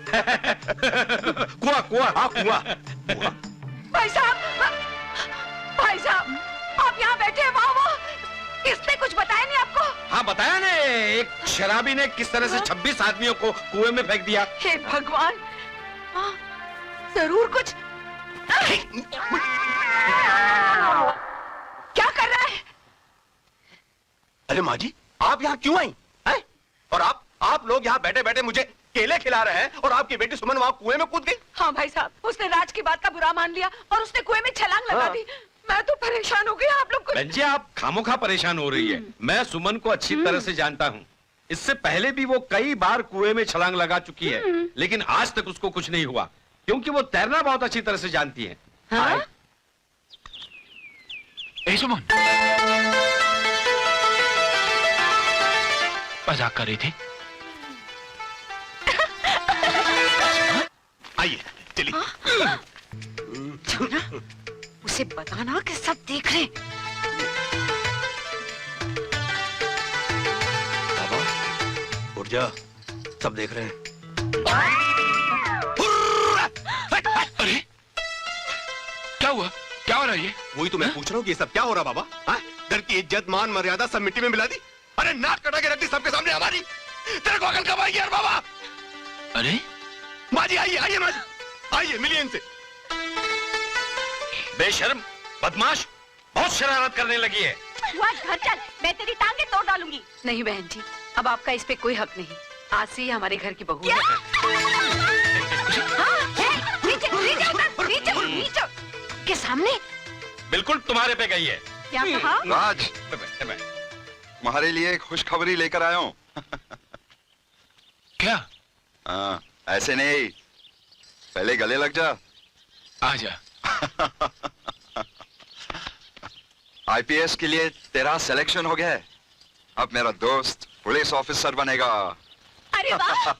कुआ कुआ हाँ कुआ कुआ भाई साहब, आप यहाँ बैठे हैं, वहाँ वो किसने कुछ बताया नहीं आपको? हाँ बताया ने, एक शराबी ने किस तरह से 26 आदमियों को कुएं में फेंक दिया। हे भगवान, हाँ, जरूर कुछ। क्या कर रहा है? अरे माँ जी, आप यहाँ क्यों आई हैं? और आप लोग यहाँ बैठे बैठे मुझे केले खिला रहे हैं और आपकी बेटी सुमन वहाँ कुएं में कूद गई। हाँ भाई साहब, उसने राज की बात का बुरा मान लिया और उसने कुएं में छलांग लगा दी। मैं तो परेशान हो गई। आप लोग बहन जी आप खामोखा परेशान हो रही है। मैं सुमन को अच्छी तरह से जानता हूँ। इससे पहले भी वो कई बार कुएं में छलांग लगा चुकी है, लेकिन आज तक उसको कुछ नहीं हुआ क्योंकि वो तैरना बहुत अच्छी तरह से जानती है। हाँ? ए सुमन, मजाक कर रही थी? आइए चलिए। उसे बताना कि सब देख रहे हैं। बाबा उठ जा, सब देख रहे हैं। अरे क्या हुआ? क्या हो रहा है ये? वही तो मैं पूछ रहा हूँ कि ये सब क्या हो रहा बाबा? हाँ? घर की इज्जत मान मर्यादा सब मिट्टी में मिला दी। अरे नाक कटा के रख दी सबके सामने हमारी। तेरे को अकल कब आएगी यार बाबा? अरे माँ जी आइए आइए माँ जी, आइए मिलिए इनसे। बेशर्म, बदमाश, बहुत शरारत करने लगी है। घर चल, मैं तेरी टांगे तोड़ डालूंगी। नहीं बहन जी, अब आपका इस पे कोई हक नहीं। आज से ही हमारे घर की बहू है। नीचे के सामने बिल्कुल तुम्हारे पे गई है। क्या कहा? राज, तुम्हारे लिए एक खुशखबरी लेकर आया हूँ। क्या? हाँ, ऐसे नहीं, पहले गले लग जा। आजा। आईपीएस के लिए तेरा सिलेक्शन हो गया है। अब मेरा दोस्त पुलिस ऑफिसर बनेगा। अरे वाह!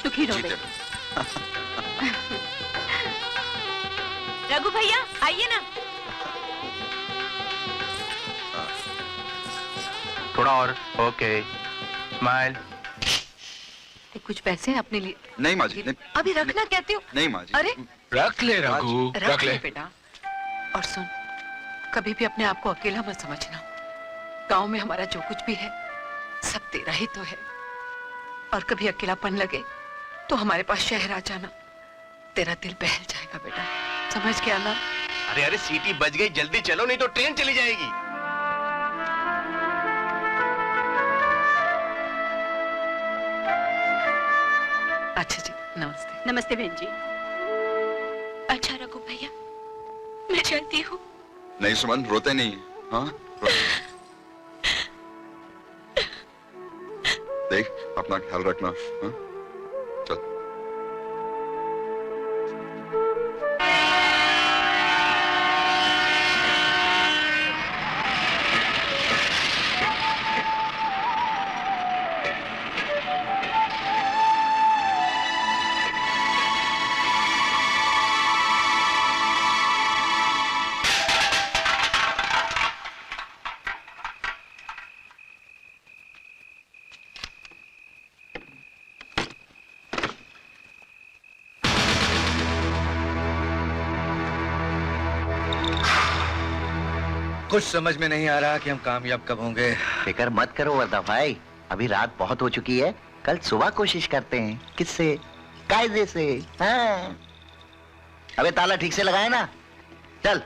सुखी रहो बेटा। रघु भैया आइए ना। थोड़ा और, ओके, स्माइल। कुछ पैसे अपने लिए? नहीं माँ जी, नहीं, अभी रखना कहती हूँ। नहीं माँ जी। अरे रख ले रघु, रख ले बेटा। और सुन, कभी भी अपने आप को अकेला मत समझना। गांव में हमारा जो कुछ भी है सब तेरा ही तो है। और कभी अकेलापन लगे तो हमारे पास शहर आ जाना, तेरा दिल बहल जाएगा बेटा। समझ गया ना? अरे अरे सीटी बज गई, जल्दी चलो नहीं तो ट्रेन चली जाएगी। अच्छा जी, नमस्ते। नमस्ते बहन जी। अच्छा रघु भैया, मैं चलती हूँ। नहीं सुमन, रोते नहीं। हाँ देख, अपना ख्याल रखना। हाँ? चल। कुछ समझ में नहीं आ रहा कि हम कामयाब कब होंगे। फिक्र मत करो वर्दा भाई, अभी रात बहुत हो चुकी है। कल सुबह कोशिश करते हैं। किससे? कायदे से। हाँ। अबे ताला ठीक से लगाए ना। चल।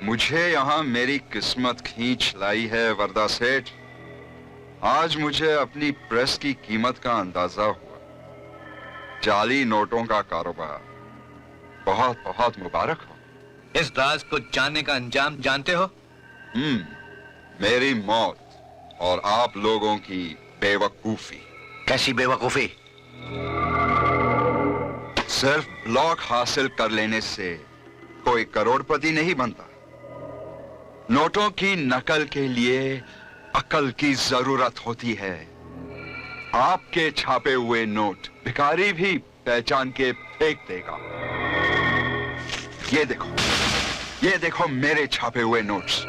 मुझे यहाँ मेरी किस्मत खींच लाई है वरदा सेठ। आज मुझे अपनी प्रेस की कीमत का अंदाजा हुआ। जाली नोटों का कारोबार बहुत बहुत मुबारक हो। इस राज को जानने का अंजाम जानते हो? मेरी मौत और आप लोगों की बेवकूफी। कैसी बेवकूफी? सिर्फ ब्लॉक हासिल कर लेने से कोई करोड़पति नहीं बनता। नोटों की नकल के लिए अकल की जरूरत होती है। आपके छापे हुए नोट भिखारी भी पहचान के फेंक देगा। ये देखो मेरे छापे हुए नोट्स।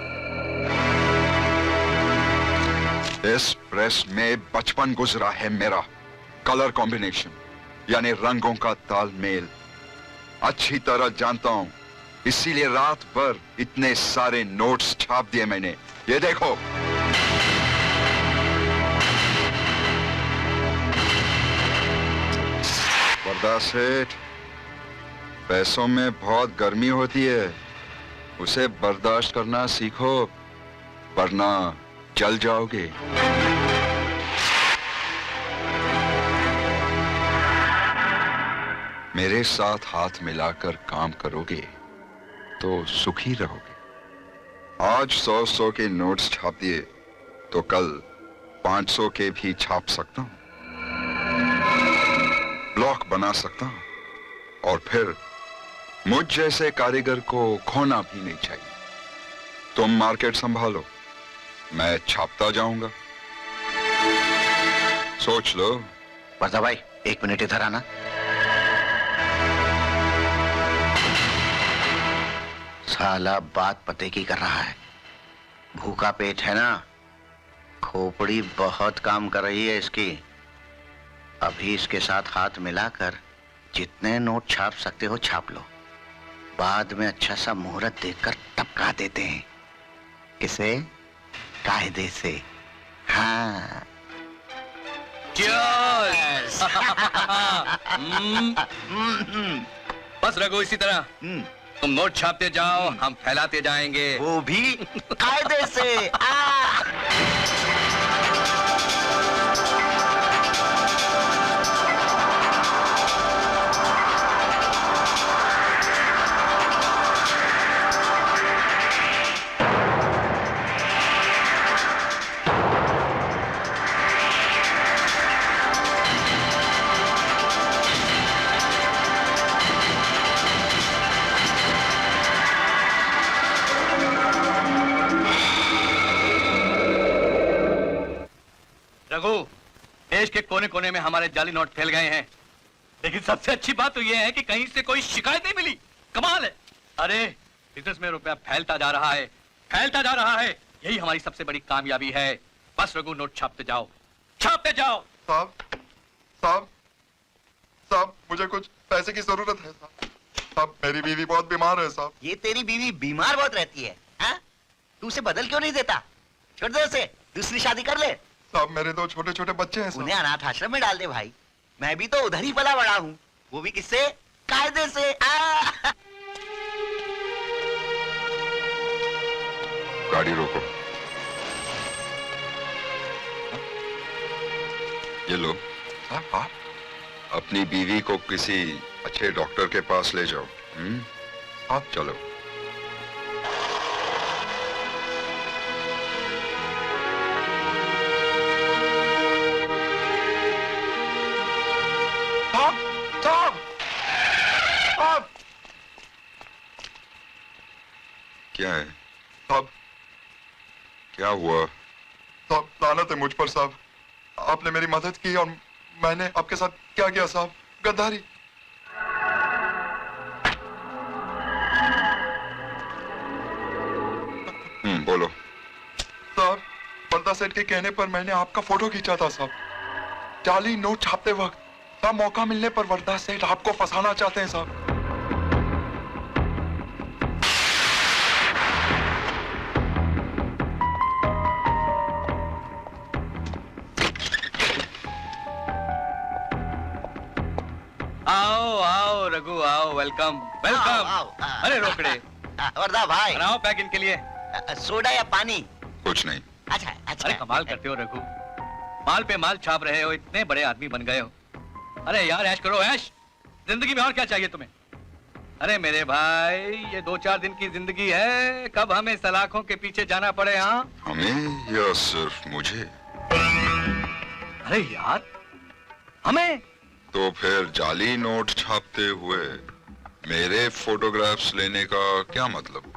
इस प्रेस में बचपन गुजरा है मेरा। कलर कॉम्बिनेशन यानी रंगों का तालमेल अच्छी तरह जानता हूं, इसीलिए रात भर इतने सारे नोट्स छाप दिए मैंने। ये देखो। वरदा सेठ, पैसों में बहुत गर्मी होती है, उसे बर्दाश्त करना सीखो वरना जल जाओगे। मेरे साथ हाथ मिलाकर काम करोगे तो सुखी रहोगे। आज 100-100 के नोट्स छाप दिए तो कल 500 के भी छाप सकता हूं, ब्लॉक बना सकता हूं और फिर मुझ जैसे कारीगर को खोना भी नहीं चाहिए। तुम मार्केट संभालो, मैं छापता जाऊंगा। सोच लो। वर्दा भाई 1 मिनट इधर आना। साला बात पते की कर रहा है। भूखा पेट है ना, खोपड़ी बहुत काम कर रही है इसकी। अभी इसके साथ हाथ मिलाकर जितने नोट छाप सकते हो छाप लो, बाद में अच्छा सा मुहूर्त देखकर टपका देते हैं। किसे? कायदे से। हाँ। Cheers! बस रघु, इसी तरह तुम नोट छापते जाओ, हम फैलाते जाएंगे, वो भी कायदे से। रघु, देश के कोने कोने में हमारे जाली नोट फैल गए हैं, लेकिन सबसे अच्छी बात तो यह है कि कहीं से कोई शिकायत नहीं मिली। कमाल है। अरे बिजनेस में रुपया फैलता जा रहा है, फैलता जा रहा है। यही हमारी सबसे बड़ी कामयाबी है। बस रघु, नोट छापते जाओ, छापते जाओ। साहब, साहब, साहब, मुझे कुछ पैसे की जरूरत है साहब। साहब, मेरी बीवी बहुत बीमार है साहब। ये तेरी बीवी बीमार बहुत रहती है, हाँ? तू उसे बदल क्यों नहीं देता? छोड़ दे उसे, दूसरी शादी कर ले। साहब, मेरे 2 छोटे छोटे बच्चे हैं साहब। उन्हें अनाथ आश्रम में डाल दे भाई। मैं भी तो उधर ही पला बड़ा हूँ, वो भी किससे? कायदे से। गाड़ी रोको। ये लो। साहब, अपनी बीवी को किसी अच्छे डॉक्टर के पास ले जाओ। आप चलो। क्या है साहब? क्या हुआ? साहब लानत है मुझ पर साहब। आपने मेरी मदद की और मैंने आपके साथ क्या किया साहब? गद्दारी। बोलो। साहब बलदा सेठ के कहने पर मैंने आपका फोटो खींचा था साहब। जाली नोट छापते वक्त साहब मौका मिलने पर वरदा सेठ आपको फंसाना चाहते हैं साहब। आओ आओ रघु आओ, वेलकम वेलकम। अरे रोकड़े वरदा भाई बनाओ पैक इनके लिए। सोडा या पानी? कुछ नहीं। अच्छा अच्छा। अरे कमाल करते हो रघु, माल पे माल छाप रहे हो, इतने बड़े आदमी बन गए हो। अरे यार ऐश करो ऐश, जिंदगी में और क्या चाहिए तुम्हें? अरे मेरे भाई ये 2-4 दिन की जिंदगी है, कब हमें सलाखों के पीछे जाना पड़े। हाँ हमें या सिर्फ मुझे? अरे यार हमें। तो फिर जाली नोट छापते हुए मेरे फोटोग्राफ्स लेने का क्या मतलब?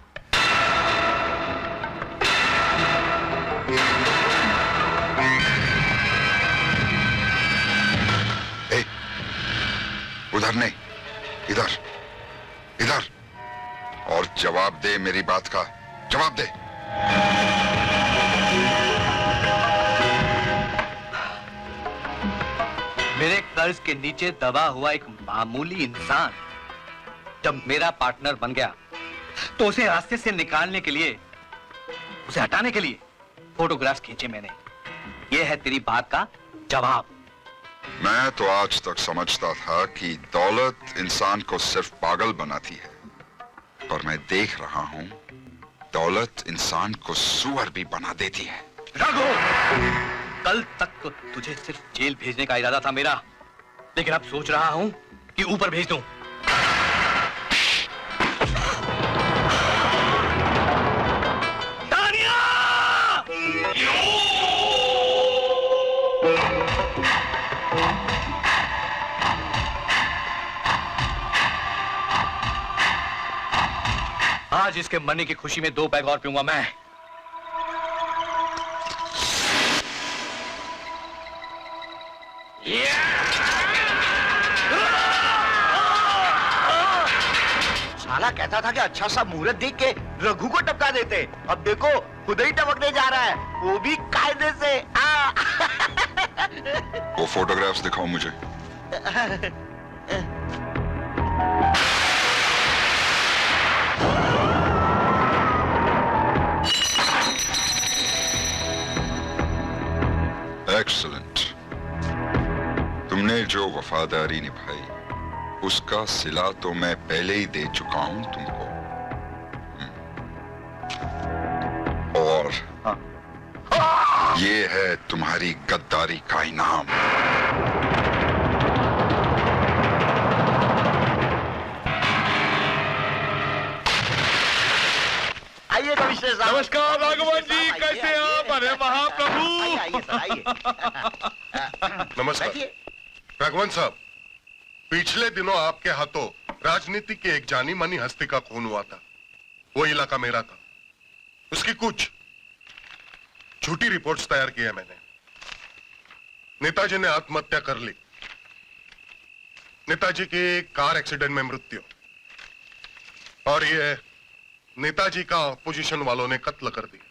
ए, उधर नहीं, इधर इधर। और जवाब दे, मेरी बात का जवाब दे। मेरे कर्ज के नीचे दबा हुआ एक मामूली इंसान जब मेरा पार्टनर बन गया तो उसे रास्ते से निकालने के लिए, उसे हटाने के लिए फोटोग्राफ्स खींचे मैंने। यह है तेरी बात का जवाब। मैं तो आज तक समझता था कि दौलत इंसान को सिर्फ पागल बनाती है, पर मैं देख रहा हूं दौलत इंसान को सुअर भी बना देती है। रघु, कल तक तो तुझे सिर्फ जेल भेजने का इरादा था मेरा, लेकिन अब सोच रहा हूं कि ऊपर भेज दूं। आज इसके मरने की खुशी में 2 पैग और पीऊंगा मैं। साला कहता था कि अच्छा सा मुहूर्त देख के रघु को टपका देते, अब देखो खुद ही टपकने जा रहा है, वो भी कायदे से। वो फोटोग्राफ्स दिखाओ मुझे। एक्सीलेंट। तुमने जो वफादारी निभाई उसका सिला तो मैं पहले ही दे चुका हूं तुमको। और ये है तुम्हारी गद्दारी का इनाम। आइए कमिश्नर साहब। नमस्कार राघवन जी, कैसे हैं आप? अरे महाप्रभु। आइए सर आइए। नमस्कार राघवन साहब। पिछले दिनों आपके हाथों राजनीति की एक जानी मानी हस्ती का खून हुआ था। वो इलाका मेरा था। उसकी कुछ झूठी रिपोर्ट्स तैयार की है मैंने। नेताजी ने आत्महत्या कर ली। नेताजी की कार एक्सीडेंट में मृत्यु, और ये नेताजी का अपोजिशन वालों ने कत्ल कर दिया।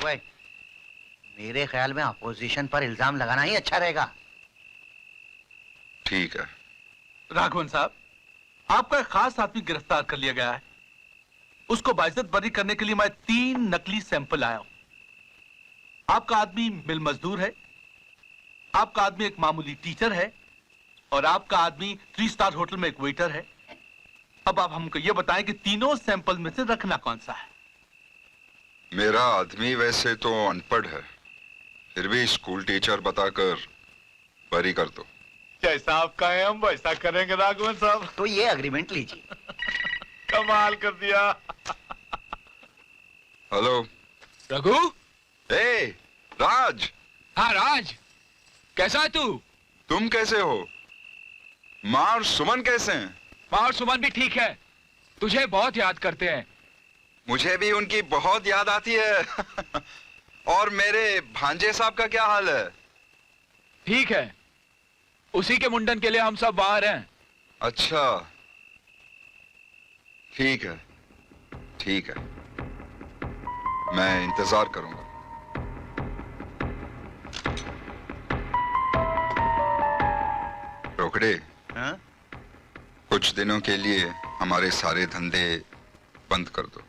भाई, मेरे ख्याल में अपोजिशन पर इल्जाम लगाना ही अच्छा रहेगा। ठीक है। राघवन साहब, आपका एक खास आदमी गिरफ्तार कर लिया गया है। उसको बाइज्जत बरी करने के लिए मैं 3 नकली सैंपल आया हूं। आपका आदमी मिल मजदूर है, आपका आदमी एक मामूली टीचर है, और आपका आदमी 3 स्टार होटल में एक वेटर है। अब आप हमको ये बताएं कि तीनों सैंपल में से रखना कौन सा है? मेरा आदमी वैसे तो अनपढ़ है, फिर भी स्कूल टीचर बताकर एक्सपायरी कर दो। जैसा आप कहें हम वैसा करेंगे राघवन साहब। तो ये अग्रीमेंट लीजिए। कमाल कर दिया। हेलो रघु। ए राज। हाँ राज, कैसा है तू? तुम कैसे हो? माँ और सुमन कैसे हैं? माँ और सुमन भी ठीक है, तुझे बहुत याद करते हैं। मुझे भी उनकी बहुत याद आती है। और मेरे भांजे साहब का क्या हाल है? ठीक है, उसी के मुंडन के लिए हम सब बाहर हैं। अच्छा ठीक है, ठीक है, मैं इंतजार करूंगा। रोकड़े, हाँ? कुछ दिनों के लिए हमारे सारे धंधे बंद कर दो।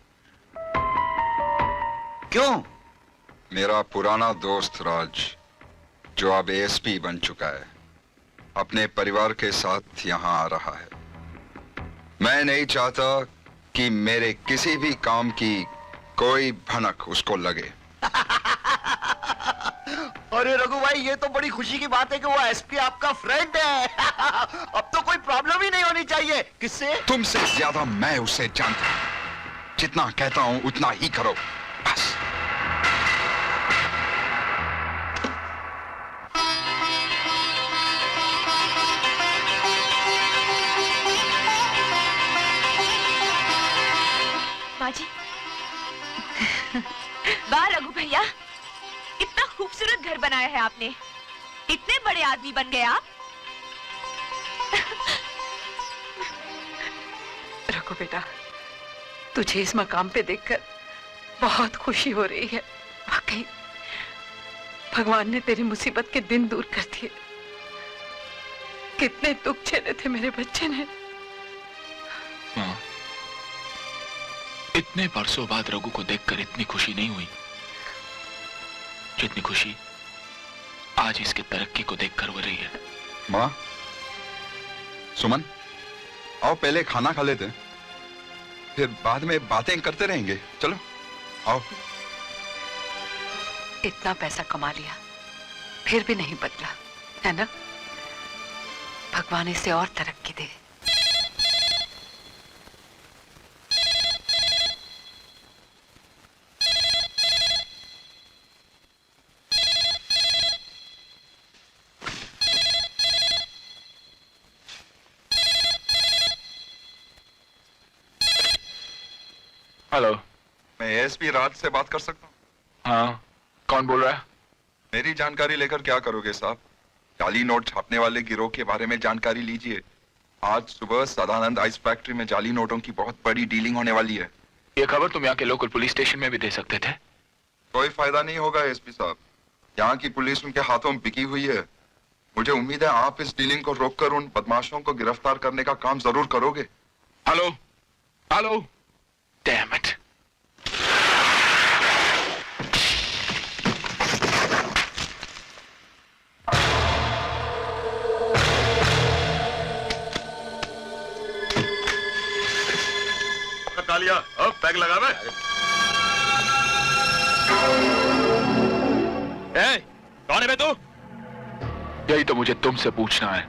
क्यों? मेरा पुराना दोस्त राज, जो अब एएसपी बन चुका है, अपने परिवार के साथ यहाँ आ रहा है। मैं नहीं चाहता कि मेरे किसी भी काम की कोई भनक उसको लगे। अरे रघु भाई, ये तो बड़ी खुशी की बात है कि वो एसपी आपका फ्रेंड है। अब तो कोई प्रॉब्लम ही नहीं होनी चाहिए। किससे? तुमसे ज्यादा मैं उसे जानता हूं। जितना कहता हूं उतना ही करो, बस। बाजी। वाह रघु भैया, इतना खूबसूरत घर बनाया है आपने। इतने बड़े आदमी बन गए आप। रघु बेटा, तुझे इस मकाम पे देखकर बहुत खुशी हो रही है। वाकई भगवान ने तेरी मुसीबत के दिन दूर कर दिए। कितने दुख झेले थे मेरे बच्चे ने। हाँ, इतने बरसों बाद रघु को देखकर इतनी खुशी नहीं हुई जितनी खुशी आज इसके तरक्की को देखकर हो रही है। माँ, सुमन, आओ पहले खाना खा लेते हैं, फिर बाद में बातें करते रहेंगे। चलो आओ। इतना पैसा कमा लिया फिर भी नहीं बदला, है ना? भगवान इसे और तरक्की दे। हेलो, मैं एएसपी राज से बात कर सकता हूँ? हाँ, कौन बोल रहा है? मेरी जानकारी लेकर क्या करोगे साहब? जाली नोट छापने वाले गिरोह के बारे में जानकारी लीजिए। आज सुबह सदानंद आइस फैक्ट्री में जाली नोटों की बहुत बड़ी डीलिंग होने वाली है। ये खबर तुम यहाँ के लोकल पुलिस स्टेशन में भी दे सकते थे। कोई फायदा नहीं होगा एसपी साहब, यहाँ की पुलिस उनके हाथों में बिकी हुई है। मुझे उम्मीद है आप इस डीलिंग को रोककर उन बदमाशों को गिरफ्तार करने का काम जरूर करोगे। Hello, hello, damn it. Kalia, अब पैक लगा मैं। कौन है बे तू? यही तो मुझे तुमसे पूछना है,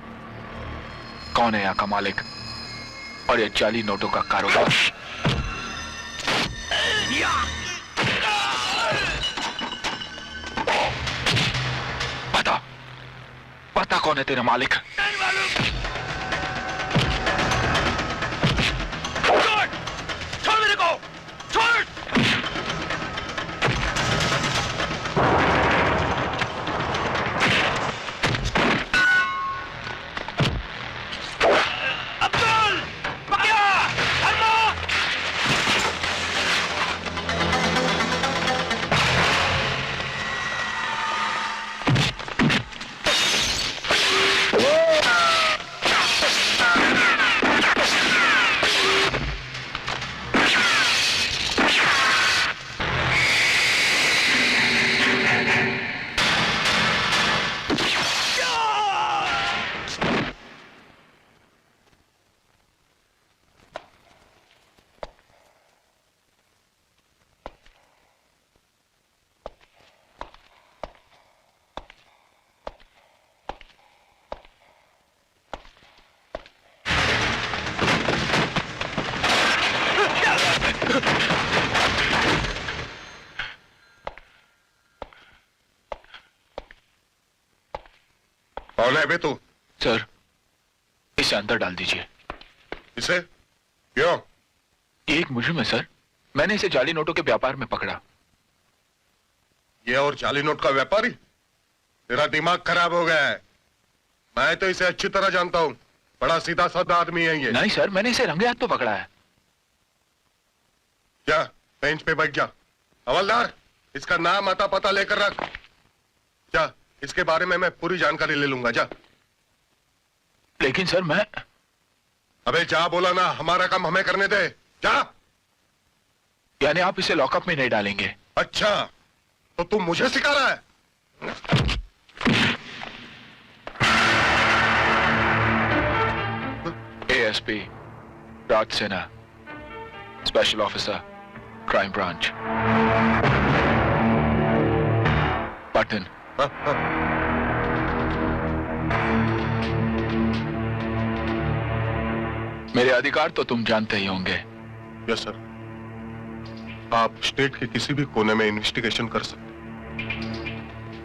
कौन है यहाँ का मालिक और ये जाली नोटों का कारोबार? बता, बता कौन है तेरा मालिक? छोड़ मेरे को, छोड़। अब्दुल, पकड़ो, धर्मो। कौन है बे तू? सर, इसे अंदर डाल दीजिए। इसे? क्यों? ये एक मुजरिम है सर, मैंने इसे जाली नोटों के व्यापार में पकड़ा। ये और जाली नोट का व्यापारी? तेरा दिमाग खराब हो गया है। मैं तो इसे अच्छी तरह जानता हूँ, बड़ा सीधा साधा आदमी है ये। नहीं सर, मैंने इसे रंगे हाथ तो पकड़ा है। जा बेंच पे बैठ जा। हवलदार, इसका नाम आता पता लेकर रख। जा, इसके बारे में मैं पूरी जानकारी ले लूंगा। जा। लेकिन सर मैं... अबे जा बोला ना, हमारा काम हमें करने दे। जा। यानी आप इसे लॉकअप में नहीं डालेंगे? अच्छा, तो तुम मुझे सिखा रहा है? ASP राज सेना, special officer, crime branch, button. मेरे अधिकार तो तुम जानते ही होंगे। Yes sir. आप स्टेट के किसी भी कोने में इन्वेस्टिगेशन कर सकते,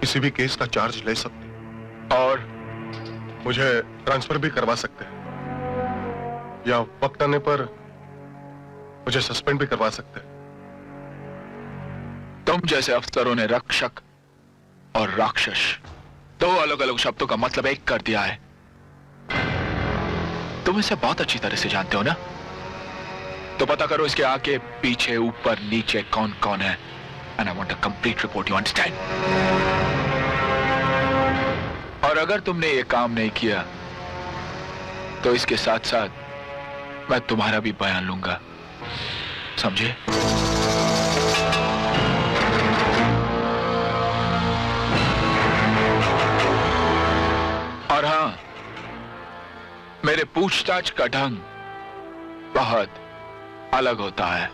किसी भी केस का चार्ज ले सकते, और मुझे ट्रांसफर भी करवा सकते हैं, या वक्त आने पर मुझे सस्पेंड भी करवा सकते हैं। तुम जैसे अफसरों ने रक्षक और राक्षस दो अलग अलग शब्दों का मतलब एक कर दिया है। तुम इसे बहुत अच्छी तरह से जानते हो ना? तो पता करो इसके आगे पीछे ऊपर नीचे कौन कौन है। And I want a complete report, you understand? और अगर तुमने ये काम नहीं किया तो इसके साथ साथ मैं तुम्हारा भी बयान लूंगा, समझे? और हां, मेरे पूछताछ का ढंग बहुत अलग होता है।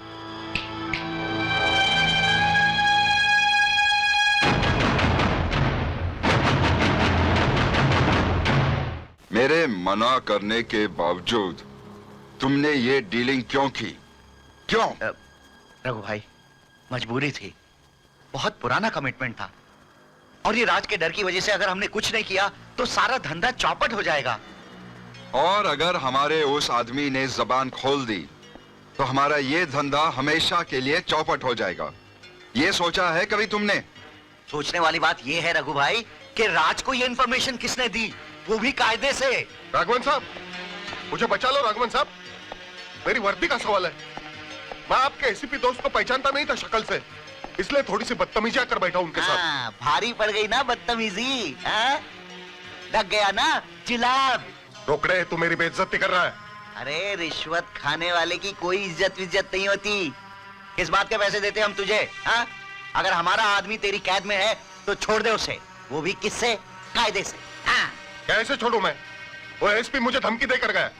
मेरे मना करने के बावजूद तुमने ये डीलिंग क्यों की? क्यों? रघु भाई, मजबूरी थी, बहुत पुराना कमिटमेंट था, और ये राज के डर की वजह से अगर हमने कुछ नहीं किया तो सारा धंधा चौपट हो जाएगा। और अगर हमारे उस आदमी ने जबान खोल दी तो हमारा ये धंधा हमेशा के लिए चौपट हो जाएगा। ये सोचा है कभी तुमने? सोचने वाली बात ये है रघु भाई कि राज को ये इंफॉर्मेशन किसने दी, वो भी कायदे से। राघवन साहब, मुझे बचा लो। राघवन साहब, मेरी वर्दी का सवाल है। मैं आपके एसीपी दोस्त को पहचानता नहीं था शक्ल से, इसलिए थोड़ी सी बदतमीजी कर बैठा उनके साथ। भारी पड़ गई ना बदतमीजी? लग गया ना जिलाब? रोकड़े, तू मेरी बेइज्जती कर रहा है। अरे रिश्वत खाने वाले की कोई इज्जत विज्जत नहीं होती। किस बात के पैसे देते हम तुझे? अगर हमारा आदमी तेरी कैद में है तो छोड़ दे उसे, वो भी किससे? कायदे से। कैसे छोड़ू मैं? वो एसपी मुझे धमकी देकर गया,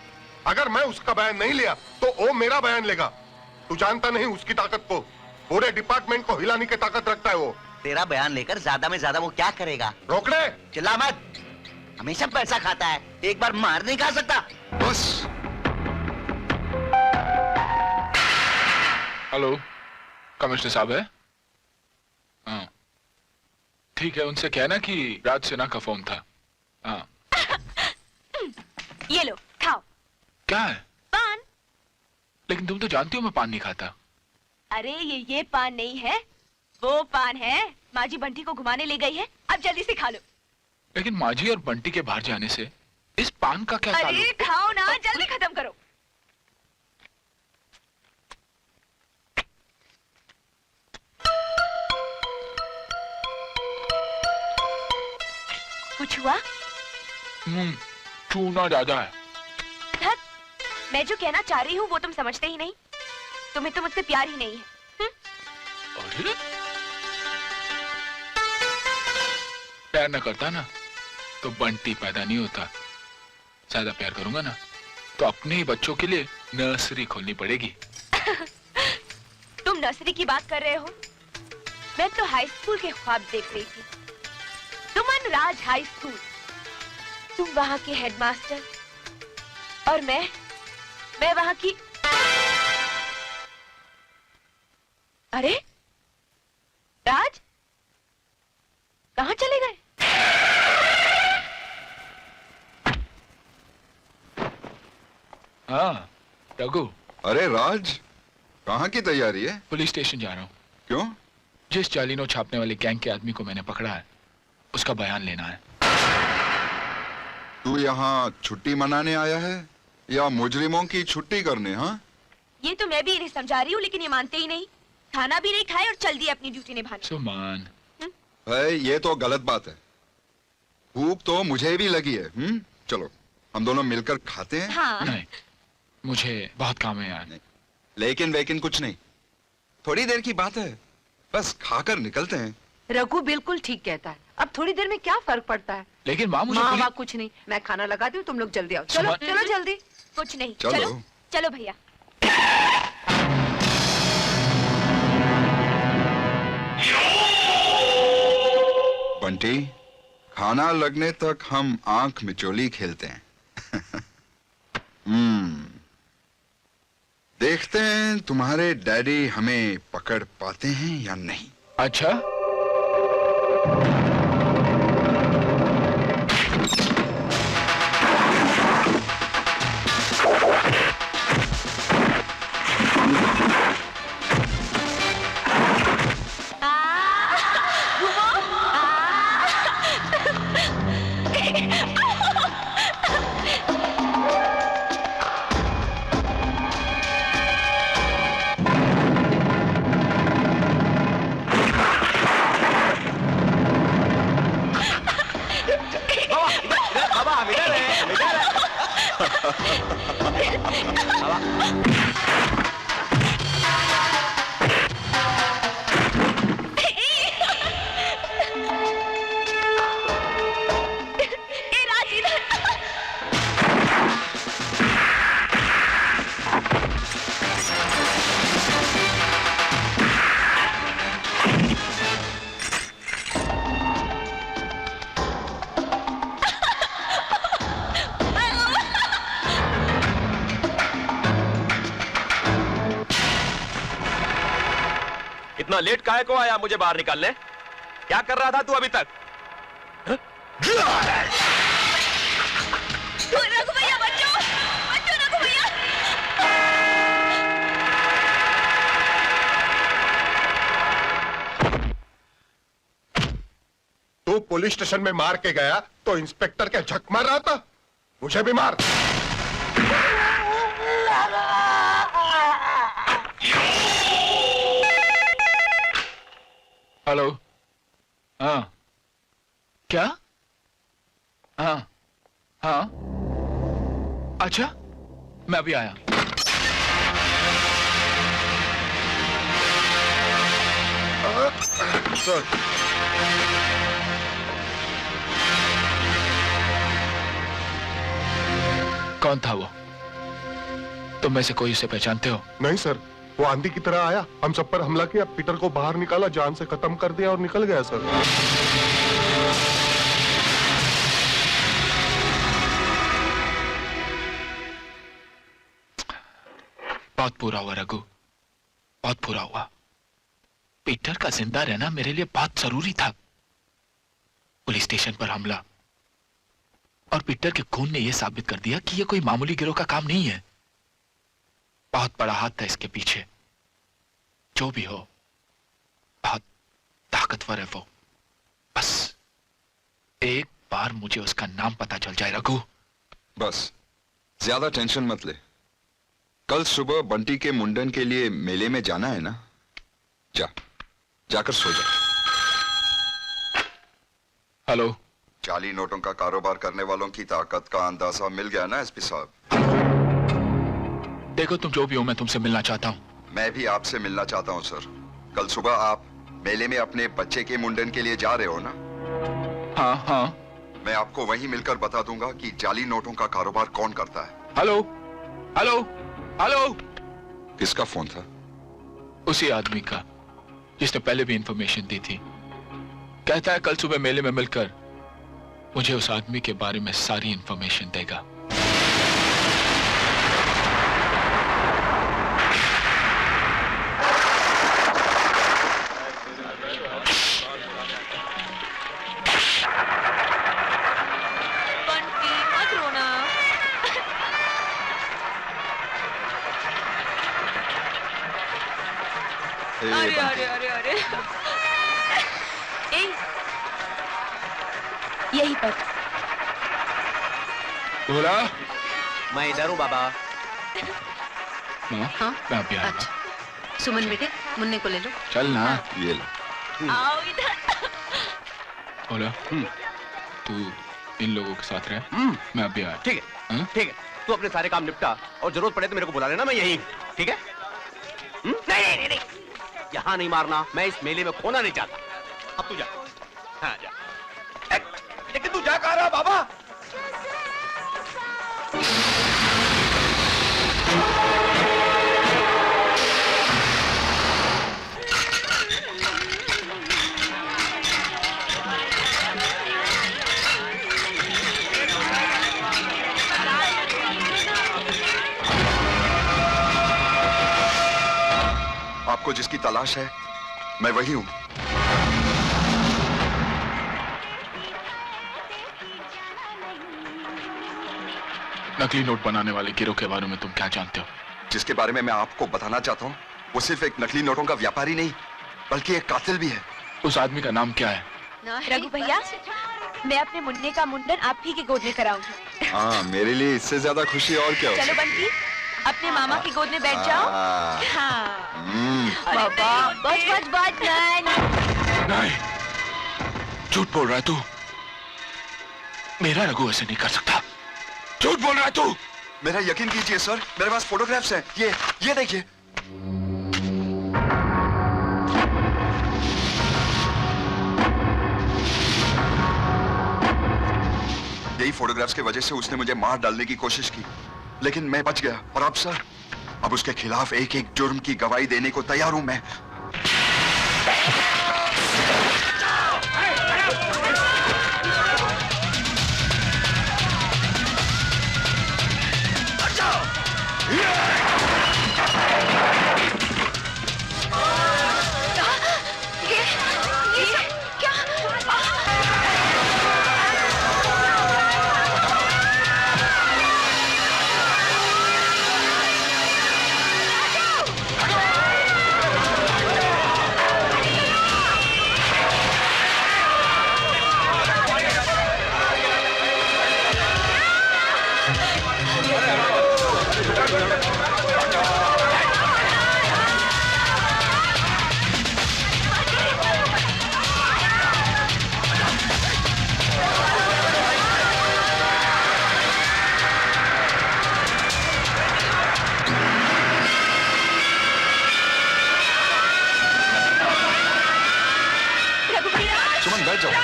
अगर मैं उसका बयान नहीं लिया तो वो मेरा बयान लेगा। तू जानता नहीं उसकी ताकत को, पूरे डिपार्टमेंट को हिलाने की ताकत रखता है वो। तेरा बयान लेकर ज्यादा में ज्यादा वो क्या करेगा? रोकड़े, चिल्ला मत, हमेशा पैसा खाता है, एक बार मार नहीं खा सकता। बस। हेलो, कमिश्नर साहब है? हाँ ठीक है, उनसे कहना कि राज सिन्हा का फोन था। हाँ। ये लो, खाओ। क्या है? पान। लेकिन तुम तो जानती हो मैं पान नहीं खाता। अरे ये पान नहीं है, वो पान है। माँ जी बंटी को घुमाने ले गई है, अब जल्दी से खा लो। लेकिन माँ जी और बंटी के बाहर जाने से इस पान का क्या ताल्लुक? अरे खाओ ना, जल्दी खत्म करो। कुछ हुआ? चूना ज्यादा है। धत, मैं जो कहना चाह रही हूँ वो तुम समझते ही नहीं। तुम्हें तो मुझसे प्यार ही नहीं है। अरे प्यार न करता ना तो बंटी पैदा नहीं होता। ज्यादा प्यार करूंगा ना तो अपने ही बच्चों के लिए नर्सरी खोलनी पड़ेगी। तुम नर्सरी की बात कर रहे हो? मैं तो हाई स्कूल के ख्वाब देख रही थी। सुमन राज हाई स्कूल, तुम वहां के हेडमास्टर और मैं वहां की। अरे राज, कहां चले गए? हाँ रघु। अरे राज, कहाँ की तैयारी है? पुलिस स्टेशन जा रहा हूँ। क्यों? जिस जाली नोट छापने वाले गैंग के आदमी को मैंने पकड़ा है, उसका बयान लेना है। तू यहाँ छुट्टी मनाने आया है या मुजरिमों की छुट्टी करने? हाँ, ये तो मैं भी इन्हें समझा रही हूँ, लेकिन ये मानते ही नहीं। खाना भी नहीं खाए और चल दिए अपनी ड्यूटी निभाने। सुमन, ये तो गलत बात है। भूख तो मुझे भी लगी है। चलो हम दोनों मिलकर खाते हैं। हाँ। नहीं, मुझे बहुत काम है यार। लेकिन कुछ नहीं, थोड़ी देर की बात है, बस खाकर निकलते हैं। रघु बिल्कुल ठीक कहता है, अब थोड़ी देर में क्या फर्क पड़ता है। लेकिन माँ मुझे माँ कुछ नहीं, मैं खाना लगाती हूँ, तुम लोग जल्दी आओ। चलो सुमन। चलो जल्दी। कुछ नहीं, चलो। चलो चलो भैया। बंटी, खाना लगने तक हम आंख मिचोली खेलते हैं। देखते हैं तुम्हारे डैडी हमें पकड़ पाते हैं या नहीं। अच्छा, बाबा हम इधर हैं, हम इधर हैं। ए राज इधर। इतना लेट काहे को आया मुझे बाहर निकालने? क्या कर रहा था तू अभी तक? रघु भैया बच्चों, बच्चों रघु भैया। तू पुलिस स्टेशन में मार के गया तो इंस्पेक्टर क्या झक मार रहा था? मुझे भी मार। हेलो। हाँ, क्या? हाँ हाँ, अच्छा, मैं अभी आया। सर, कौन था वो? तुम में से कोई उसे पहचानते हो? नहीं सर, वो आंधी की तरह आया, हम सब पर हमला किया, पीटर को बाहर निकाला, जान से खत्म कर दिया और निकल गया सर। बहुत बुरा हुआ रघु, बहुत बुरा हुआ। पीटर का जिंदा रहना मेरे लिए बहुत जरूरी था। पुलिस स्टेशन पर हमला और पीटर के खून ने यह साबित कर दिया कि यह कोई मामूली गिरोह का काम नहीं है। बहुत बड़ा हाथ था इसके पीछे। जो भी हो, बहुत ताकतवर है वो। बस एक बार मुझे उसका नाम पता चल जाए रघु। बस ज्यादा टेंशन मत ले। कल सुबह बंटी के मुंडन के लिए मेले में जाना है ना? जाकर सो जा। हेलो। जाली नोटों का कारोबार करने वालों की ताकत का अंदाजा मिल गया ना एसपी साहब? देखो तुम जो भी हो, मैं तुमसे मिलना चाहता हूँ। मैं भी आपसे मिलना चाहता हूँ सर। कल सुबह आप मेले में अपने बच्चे के मुंडन के लिए जा रहे हो ना? हाँ हाँ। मैं आपको वहीं मिलकर बता दूंगा कि जाली नोटों का कारोबार कौन करता है। Hello hello hello. किसका फोन था? उसी आदमी का जिसने पहले भी इंफॉर्मेशन दी थी। कहता है कल सुबह मेले में मिलकर मुझे उस आदमी के बारे में सारी इंफॉर्मेशन देगा। अरे अरे अरे अरे ए, यही पर। बोला मैं इधर हूँ बाबा। माँ, हाँ? मैं अभी आया। अच्छा सुमन बेटे, मुन्ने को ले लो। चल ना। ये लो। आओ इधर। बोला तू इन लोगों के साथ रह, मैं अभी आया। ठीक है, ठीक है। तू अपने सारे काम निपटा और जरूरत पड़े तो मेरे को बुला लेना, मैं यही हूँ, ठीक है? नहीं नहीं नहीं, नहीं। यहाँ नहीं मारना, मैं इस मेले में खोना नहीं चाहता। अब तू जा। हाँ जा। लेकिन तू जा कहाँ रहा बाबा? आपको जिसकी तलाश है मैं वही हूं। नकली नोट बनाने वाले गिरोह के बारे में तुम क्या जानते हो? जिसके बारे में मैं आपको बताना चाहता हूं वो सिर्फ एक नकली नोटों का व्यापारी नहीं बल्कि एक कातिल भी है। उस आदमी का नाम क्या है? रघु भैया, मैं अपने मुन्ने का मुंडन आप ही की गोद में कराऊंगी। हाँ, मेरे लिए इससे ज्यादा खुशी और क्या हो चलो बंटी, अपने मामा की गोद में बैठ जाओ। हाँ। बाबा बस बस बात नहीं, झूठ बोल रहा है तू। मेरा रघु ऐसे नहीं कर सकता। झूठ बोल रहा है तू। मेरा यकीन कीजिए सर, मेरे पास फोटोग्राफ्स हैं। ये देखिए। यही फोटोग्राफ्स की वजह से उसने मुझे मार डालने की कोशिश की, लेकिन मैं बच गया। और अब सर, अब उसके खिलाफ एक एक जुर्म की गवाही देने को तैयार हूं मैं।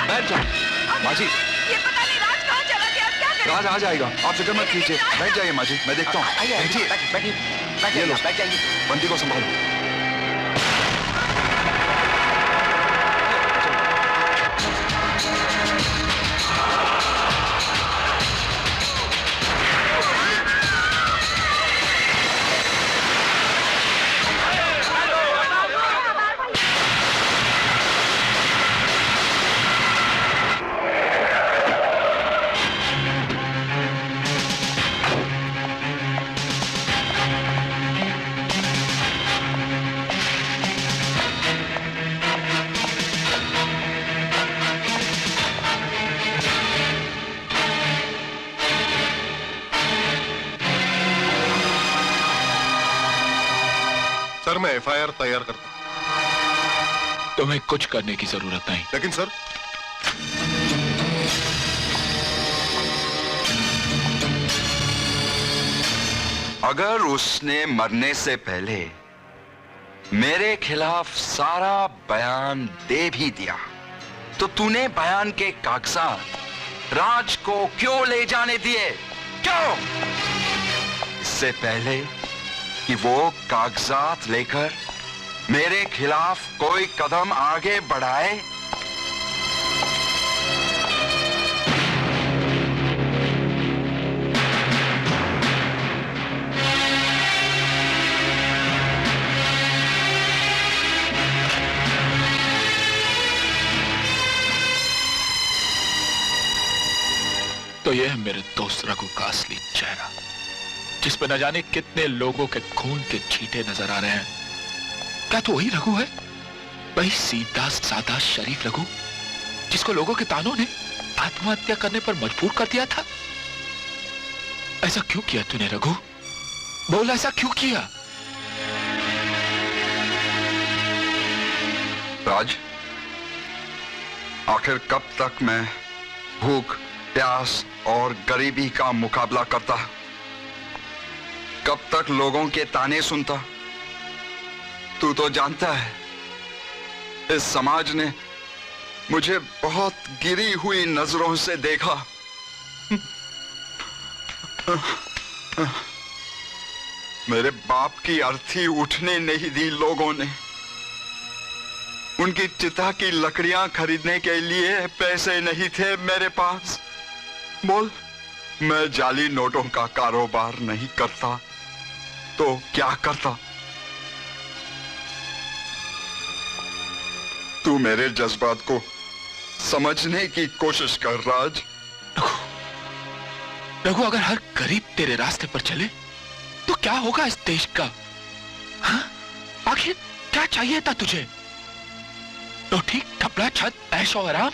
बैठ जाओ। माँ जी, ये पता नहीं राज कहाँ चला गया, क्या करें? राज आ जाएगा, आप फिक्र मत कीजिए। बैठ जाइए माँ जी, मैं देखता हूँ। बैठिए, ये लो, बैठ जाइए। बंदी को संभालो। सर मैं एफआईआर तैयार करता हूं। तुम्हें कुछ करने की जरूरत नहीं। लेकिन सर, अगर उसने मरने से पहले मेरे खिलाफ सारा बयान दे भी दिया तो तूने बयान के कागजात राज को क्यों ले जाने दिए? क्यों? इससे पहले कि वो कागजात लेकर मेरे खिलाफ कोई कदम आगे बढ़ाए। तो यह है मेरे दोस्त रघु का असली चेहरा, जिस पर न जाने कितने लोगों के खून के छींटे नजर आ रहे हैं। क्या तू वही रघु है? वही सीधा साधा शरीफ रघु जिसको लोगों के तानों ने आत्महत्या करने पर मजबूर कर दिया था? ऐसा क्यों किया तूने रघु? बोल, ऐसा क्यों किया? राज, आखिर कब तक मैं भूख, प्यास और गरीबी का मुकाबला करता? कब तक लोगों के ताने सुनता? तू तो जानता है, इस समाज ने मुझे बहुत गिरी हुई नजरों से देखा। मेरे बाप की अर्थी उठने नहीं दी लोगों ने। उनकी चिता की लकड़ियां खरीदने के लिए पैसे नहीं थे मेरे पास। बोल, मैं जाली नोटों का कारोबार नहीं करता तो क्या करता? तू मेरे जज्बात को समझने की कोशिश कर राज। रघु, अगर हर गरीब तेरे रास्ते पर चले तो क्या होगा इस देश का? हाँ? आखिर क्या चाहिए था तुझे? रोटी, कपड़ा, छत, ऐशो आराम?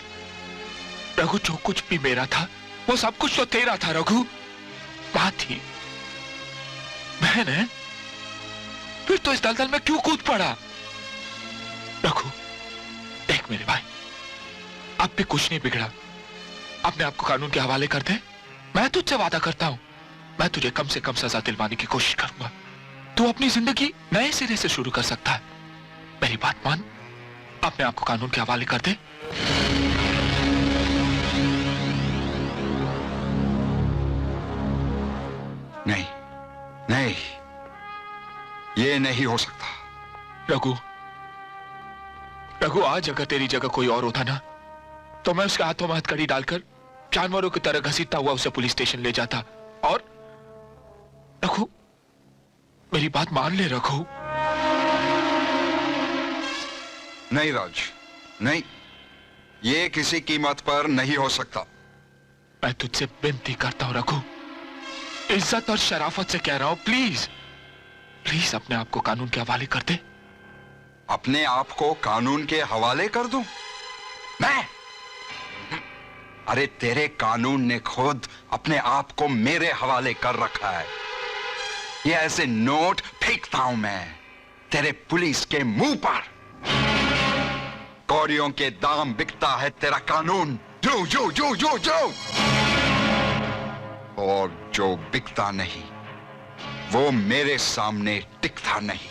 रघु, जो कुछ भी मेरा था वो सब कुछ तो तेरा था रघु। बात थी बहन है, फिर तो इस दलदल में क्यों कूद पड़ा? रघु, देख मेरे भाई, अब भी कुछ नहीं बिगड़ा। अपने आप को कानून के हवाले कर दे। मैं तुझसे वादा करता हूं, मैं तुझे कम से कम सजा दिलवाने की कोशिश करूंगा। तू अपनी जिंदगी नए सिरे से शुरू कर सकता है। मेरी बात मान, अपने आप को कानून के हवाले कर दे। नहीं, नहीं, ये नहीं हो सकता। रघु, रघु, आज अगर तेरी जगह कोई और होता ना, तो मैं उसके हाथों में हथकड़ी डालकर जानवरों की तरह घसीटता हुआ उसे पुलिस स्टेशन ले जाता। और रघु, मेरी बात मान ले रघु। नहीं राज, नहीं, ये किसी कीमत पर नहीं हो सकता। मैं तुझसे विनती करता हूं रघु, इज्जत और शराफत से कह रहा हूं, प्लीज प्लीज अपने आप को कानून के हवाले कर दे। अपने आप को कानून के हवाले कर दूं? मैं? अरे तेरे कानून ने खुद अपने आप को मेरे हवाले कर रखा है। ये ऐसे नोट फेंकता हूं मैं तेरे पुलिस के मुंह पर। कौड़ियों के दाम बिकता है तेरा कानून। जो जो जो जो जो और जो बिकता नहीं वो मेरे सामने टिकता नहीं।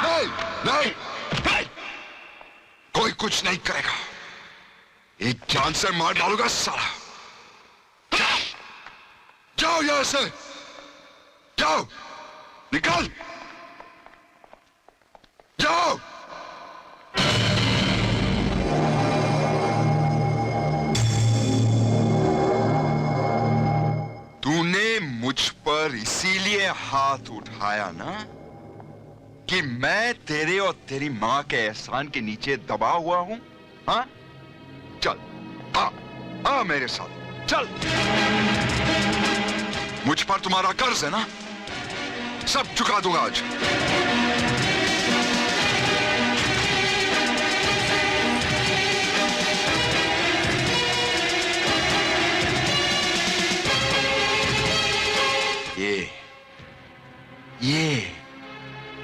नहीं, नहीं, नहीं, कोई कुछ नहीं करेगा। एक जान से मार डालूंगा साला। जाओ, जाओ यहां से, जाओ, निकल, जाओ। तूने मुझ पर इसीलिए हाथ उठाया ना कि मैं तेरे और तेरी मां के एहसान के नीचे दबा हुआ हूं? हाँ? चल, आ मेरे साथ, चल। मुझ पर तुम्हारा कर्ज है ना, सब चुका दूंगा आज।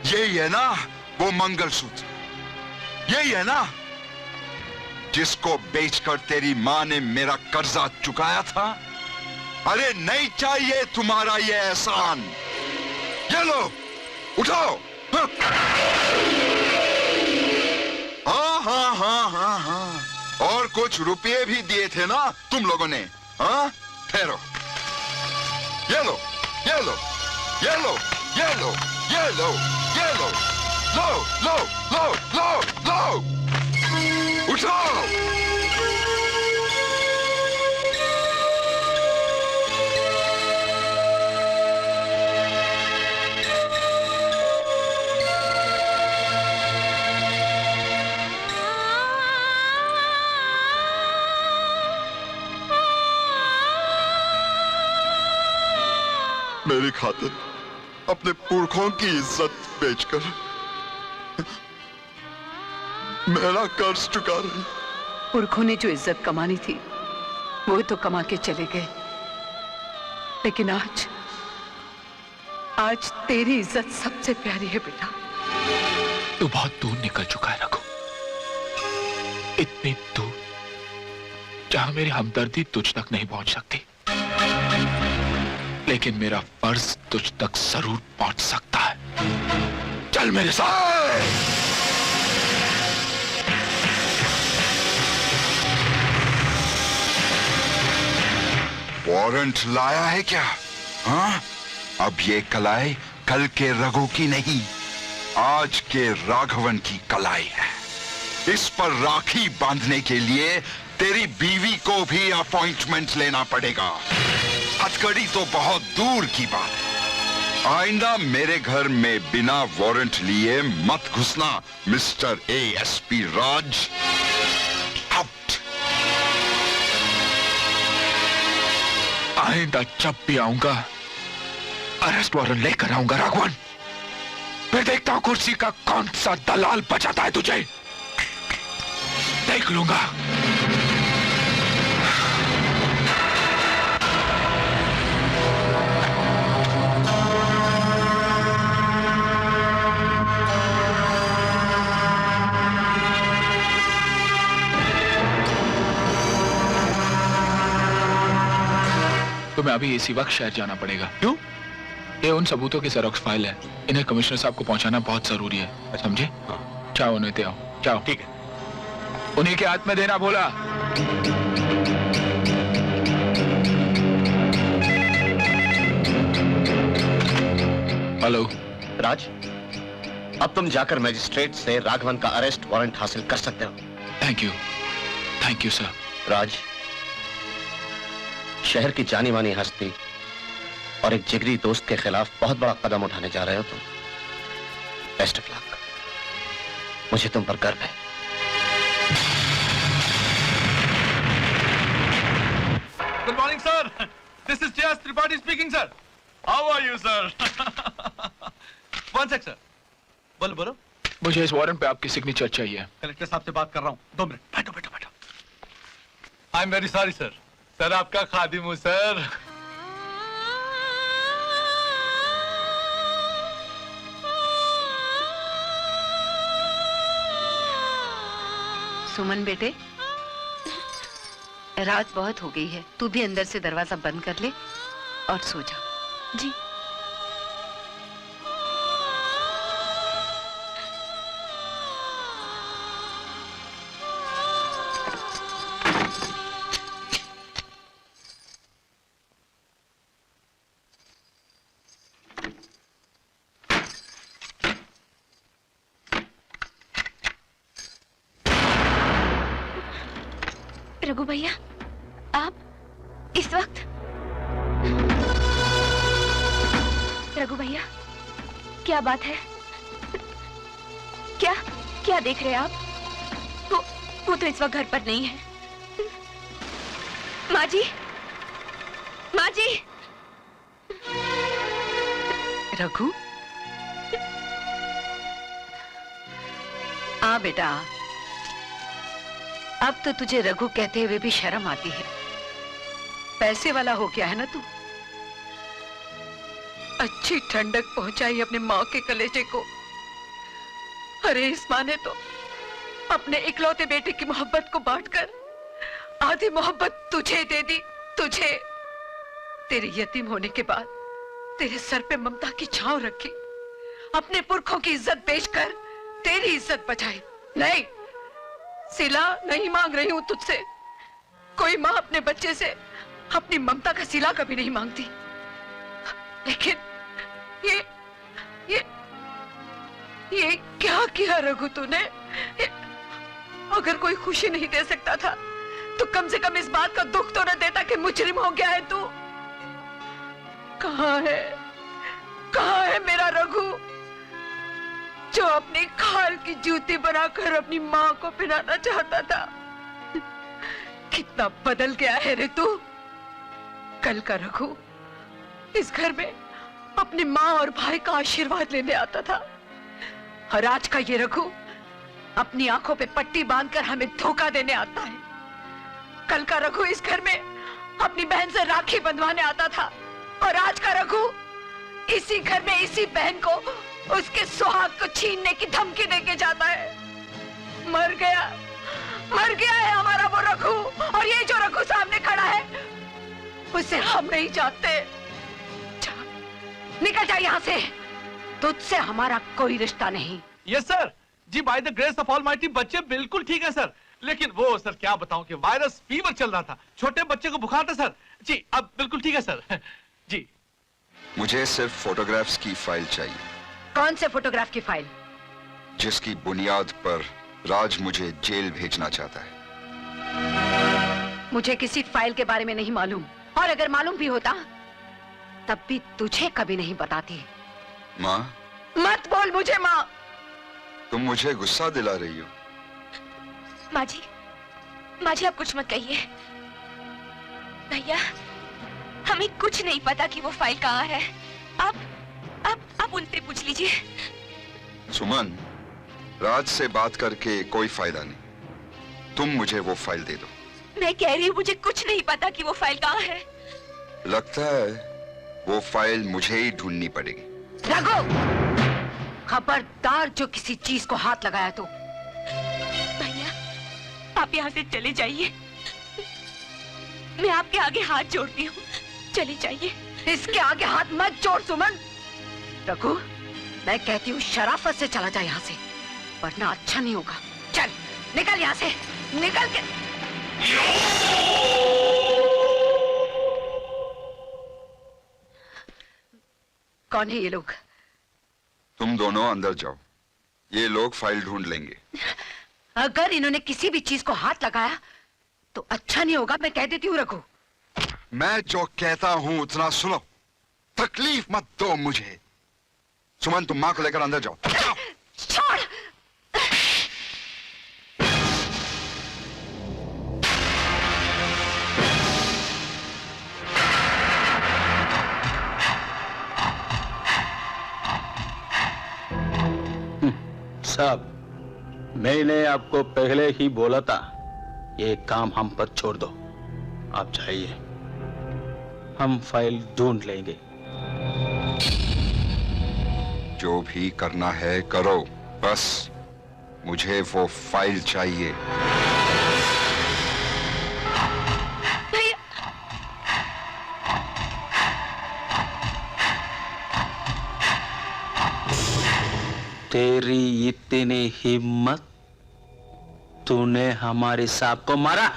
ये है ना वो मंगलसूत्र, यही है ना जिसको बेचकर तेरी मां ने मेरा कर्जा चुकाया था। अरे नहीं चाहिए तुम्हारा ये एहसान। ये लो, उठाओ। हाँ हाँ हाँ हाँ हाँ, और कुछ रुपये भी दिए थे ना तुम लोगों ने। हाँ, ठहरो, ये लो, ये लो, ये लो, ये लो, ये लो, ये लो, लो लो लो लो लो, उठाओ। मेरी खातिर अपने पुरखों की इज्जत बेचकर मेरा कर्ज चुका रही। पुरखों ने जो इज्जत कमानी थी वो तो कमा के चले गए, लेकिन आज तेरी इज्जत सबसे प्यारी है बेटा। तू बहुत दूर निकल चुका है रघु, इतनी दूर जहां मेरी हमदर्दी तुझ तक नहीं पहुंच सकती, लेकिन मेरा फर्ज तुझ तक जरूर पहुंच सकता है। चल मेरे साथ। वारंट लाया है क्या? हाँ? अब ये कलाई कल के रघु की नहीं, आज के राघवन की कलाई है। इस पर राखी बांधने के लिए तेरी बीवी को भी अपॉइंटमेंट लेना पड़ेगा। हथकड़ी तो बहुत दूर की बात है। आइंदा मेरे घर में बिना वारंट लिए मत घुसना मिस्टर एएसपी राज। आइंदा जब भी आऊंगा अरेस्ट वारंट लेकर आऊंगा राघवन। फिर देखता हूं कुर्सी का कौन सा दलाल बचाता है तुझे, देख लूंगा। तुम्हें अभी इसी वक्त शहर जाना पड़ेगा। क्यों? ये उन सबूतों की जेरॉक्स फाइल है, इन्हें कमिश्नर साहब को पहुंचाना बहुत जरूरी है, समझे? जाओ उन्हें दे आओ, जाओ। ठीक है। उन्हीं के हाथ में देना बोला। हेलो राज, अब तुम जाकर मजिस्ट्रेट से राघवन का अरेस्ट वारंट हासिल कर सकते हो। Thank you sir. राज, शहर की जानी मानी हस्ती और एक जिगरी दोस्त के खिलाफ बहुत बड़ा कदम उठाने जा रहे हो तुम। Best of luck. मुझे तुम पर गर्व है। Good morning, sir. This is J.S. Tripathi speaking, sir. How are you, sir? One sec, sir. बोलो। मुझे इस वारंट पे आपकी सिग्नेचर चाहिए। कलेक्टर साहब से बात कर रहा हूँ, 2 मिनट। बैठो। I am very sorry, sir. Sir आपका खादिम हूँ, सर। सुमन बेटे, रात बहुत हो गई है, तू भी अंदर से दरवाजा बंद कर ले और सो जा। जी। रघु भैया, आप इस वक्त? रघु भैया, क्या बात है? क्या देख रहे हैं आप? वो तो इस वक्त घर पर नहीं है। माँ जी, रघु, आ बेटा, अब तो तुझे रघु कहते हुए भी शर्म आती है। पैसे वाला हो गया है ना तू। अच्छी ठंडक पहुंचाई अपने माँ के कलेजे को। अरे इस माँ ने तो अपने इकलौते बेटे की मोहब्बत को बांटकर आधी मोहब्बत तुझे दे दी। तुझे, तेरे यतीम होने के बाद तेरे सर पे ममता की छांव रखी, अपने पुरखों की इज्जत बेचकर तेरी इज्जत बचाई। नहीं, सिला नहीं मांग रही हूं तुझसे। कोई माँ अपने बच्चे से अपनी ममता का सिला कभी नहीं मांगती, लेकिन ये क्या किया रघु तूने? अगर कोई खुशी नहीं दे सकता था तो कम से कम इस बात का दुख तो न देता कि मुजरिम हो गया है तू। कहाँ है मेरा रघु, जो अपनी खाल की जूती बनाकर अपनी माँ को पहनाना चाहता था? कितना बदल गया है रे तू। कल का रघु इस घर में अपनी माँ और भाई का आशीर्वाद लेने आता था, और आज का ये रघु अपनी आंखों पे पट्टी बांधकर हमें धोखा देने आता है। कल का रघु इस घर में अपनी बहन से राखी बंधवाने आता था, और आज का रघु इसी घर में इसी बहन को उसके सुहाग को छीनने की धमकी देके जाता है। मर गया है हमारा वो रघु, और ये जो रघु सामने खड़ा है उसे हम नहीं जानते। निकल जा यहाँ से, तुझसे हमारा कोई रिश्ता नहीं। Yes sir ji, by the grace of almighty बच्चे बिल्कुल ठीक है सर, लेकिन वो सर क्या बताऊं कि वायरस फीवर चल रहा था, छोटे बच्चे को बुखार था सर जी। अब बिल्कुल ठीक है सर जी। मुझे सिर्फ फोटोग्राफ्स की फाइल चाहिए। कौन से फोटोग्राफ की फाइल? जिसकी बुनियाद पर राज मुझे जेल भेजना चाहता है। मुझे किसी फाइल के बारे में नहीं मालूम, और अगर मालूम भी होता तब भी तुझे कभी नहीं बताती। माँ, मत बोल मुझे माँ। तुम मुझे गुस्सा दिला रही हो। माँ जी आप कुछ मत कहिए। भैया, हमें कुछ नहीं पता कि वो फाइल कहाँ है। आप उनसे पूछ लीजिए। सुमन, राज से बात करके कोई फायदा नहीं। तुम मुझे वो फाइल दे दो। मैं कह रही हूँ मुझे कुछ नहीं पता कि वो फाइल कहाँ है। लगता है वो फाइल मुझे ही ढूंढनी पड़ेगी। रघु, खबरदार जो किसी चीज को हाथ लगाया तो। भैया, आप यहाँ से चले जाइए। मैं आपके आगे हाथ जोड़ती हूँ, चले जाइए। इसके आगे हाथ मत जोड़ सुमन। रघु, मैं कहती हूँ शराफत से चला जा यहाँ से, वरना अच्छा नहीं होगा। चल निकल यहाँ से, निकल के। कौन है ये लोग? तुम दोनों अंदर जाओ, ये लोग फाइल ढूंढ लेंगे। अगर इन्होंने किसी भी चीज को हाथ लगाया तो अच्छा नहीं होगा, मैं कह देती हूँ रघु। मैं जो कहता हूँ उतना सुनो, तकलीफ मत दो मुझे। सुमन, तुम माँ को लेकर अंदर जाओ। छोड़। साहब, मैंने आपको पहले ही बोला था, ये काम हम पर छोड़ दो। आप जाइए, हम फाइल ढूंढ लेंगे। जो भी करना है करो, बस मुझे वो फाइल चाहिए। तेरी इतनी हिम्मत, तूने हमारे साहब को मारा?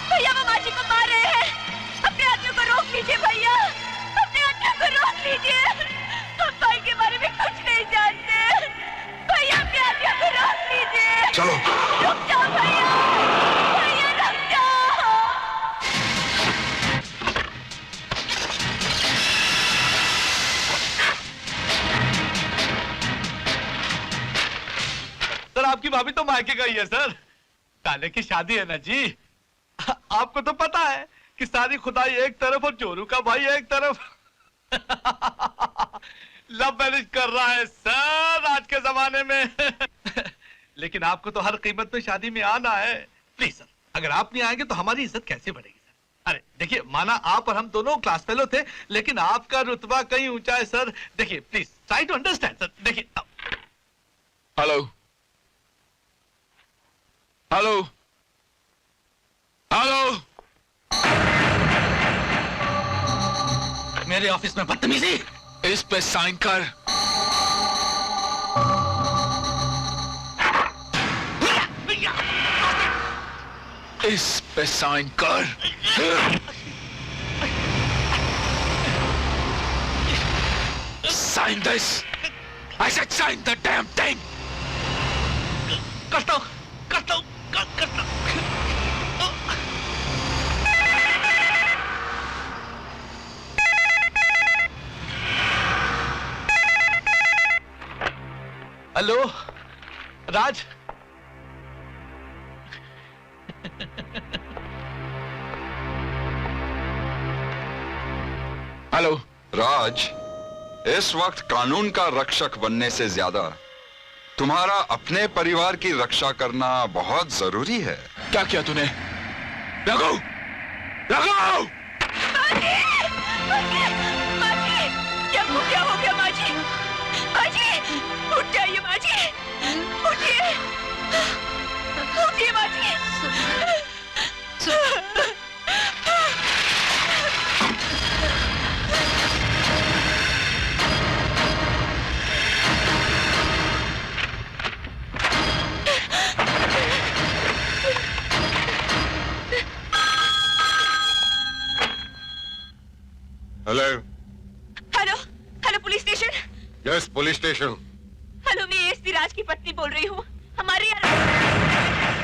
भैया, वो माँ जी को मार रहे हैं। अपने आदमियों को रोक लीजिए भैया, अपने आदमियों को रोक लीजिए। हम भाई के बारे में कुछ नहीं जानते। भैया, अपने आदमियों को रोक लीजिए। चलो। रुक जाओ भैया, भैया रुक जाओ। सर, आपकी भाभी तो मायके गई है सर। काले की शादी है ना जी। आपको तो पता है कि सारी खुदाई एक तरफ और जोरू का भाई एक तरफ। लव मैरिज कर रहा है सर आज के जमाने में। लेकिन आपको तो हर कीमत में शादी में आना है। प्लीज सर, अगर आप नहीं आएंगे तो हमारी इज्जत कैसे बढ़ेगी सर? अरे देखिए, माना आप और हम दोनों क्लास फेलो थे, लेकिन आपका रुतबा कहीं ऊंचा है सर। देखिए please try to understand sir. देखिए। हेलो हेलो हेलो, मेरे ऑफिस में बदतमीजी। इस पे साइन कर। इस पे साइन कर। Sign this. I said sign the damn thing. करता हूँ, करता हूँ, करता हूँ। हेलो राज, हेलो राज, इस वक्त कानून का रक्षक बनने से ज्यादा तुम्हारा अपने परिवार की रक्षा करना बहुत जरूरी है। क्या किया तूने? रघु! रघु! क्या हो गया माँ जी? माँ जी, उठ जाइए माँ जी, उठिए, उठिए माँ जी। Hello hello hello police station. Yes police station. Hello, मैं एसपी राज की पत्नी बोल रही हूँ। हमारे यहाँ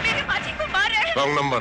मेरे माँ जी को मार रहे हैं। Wrong number.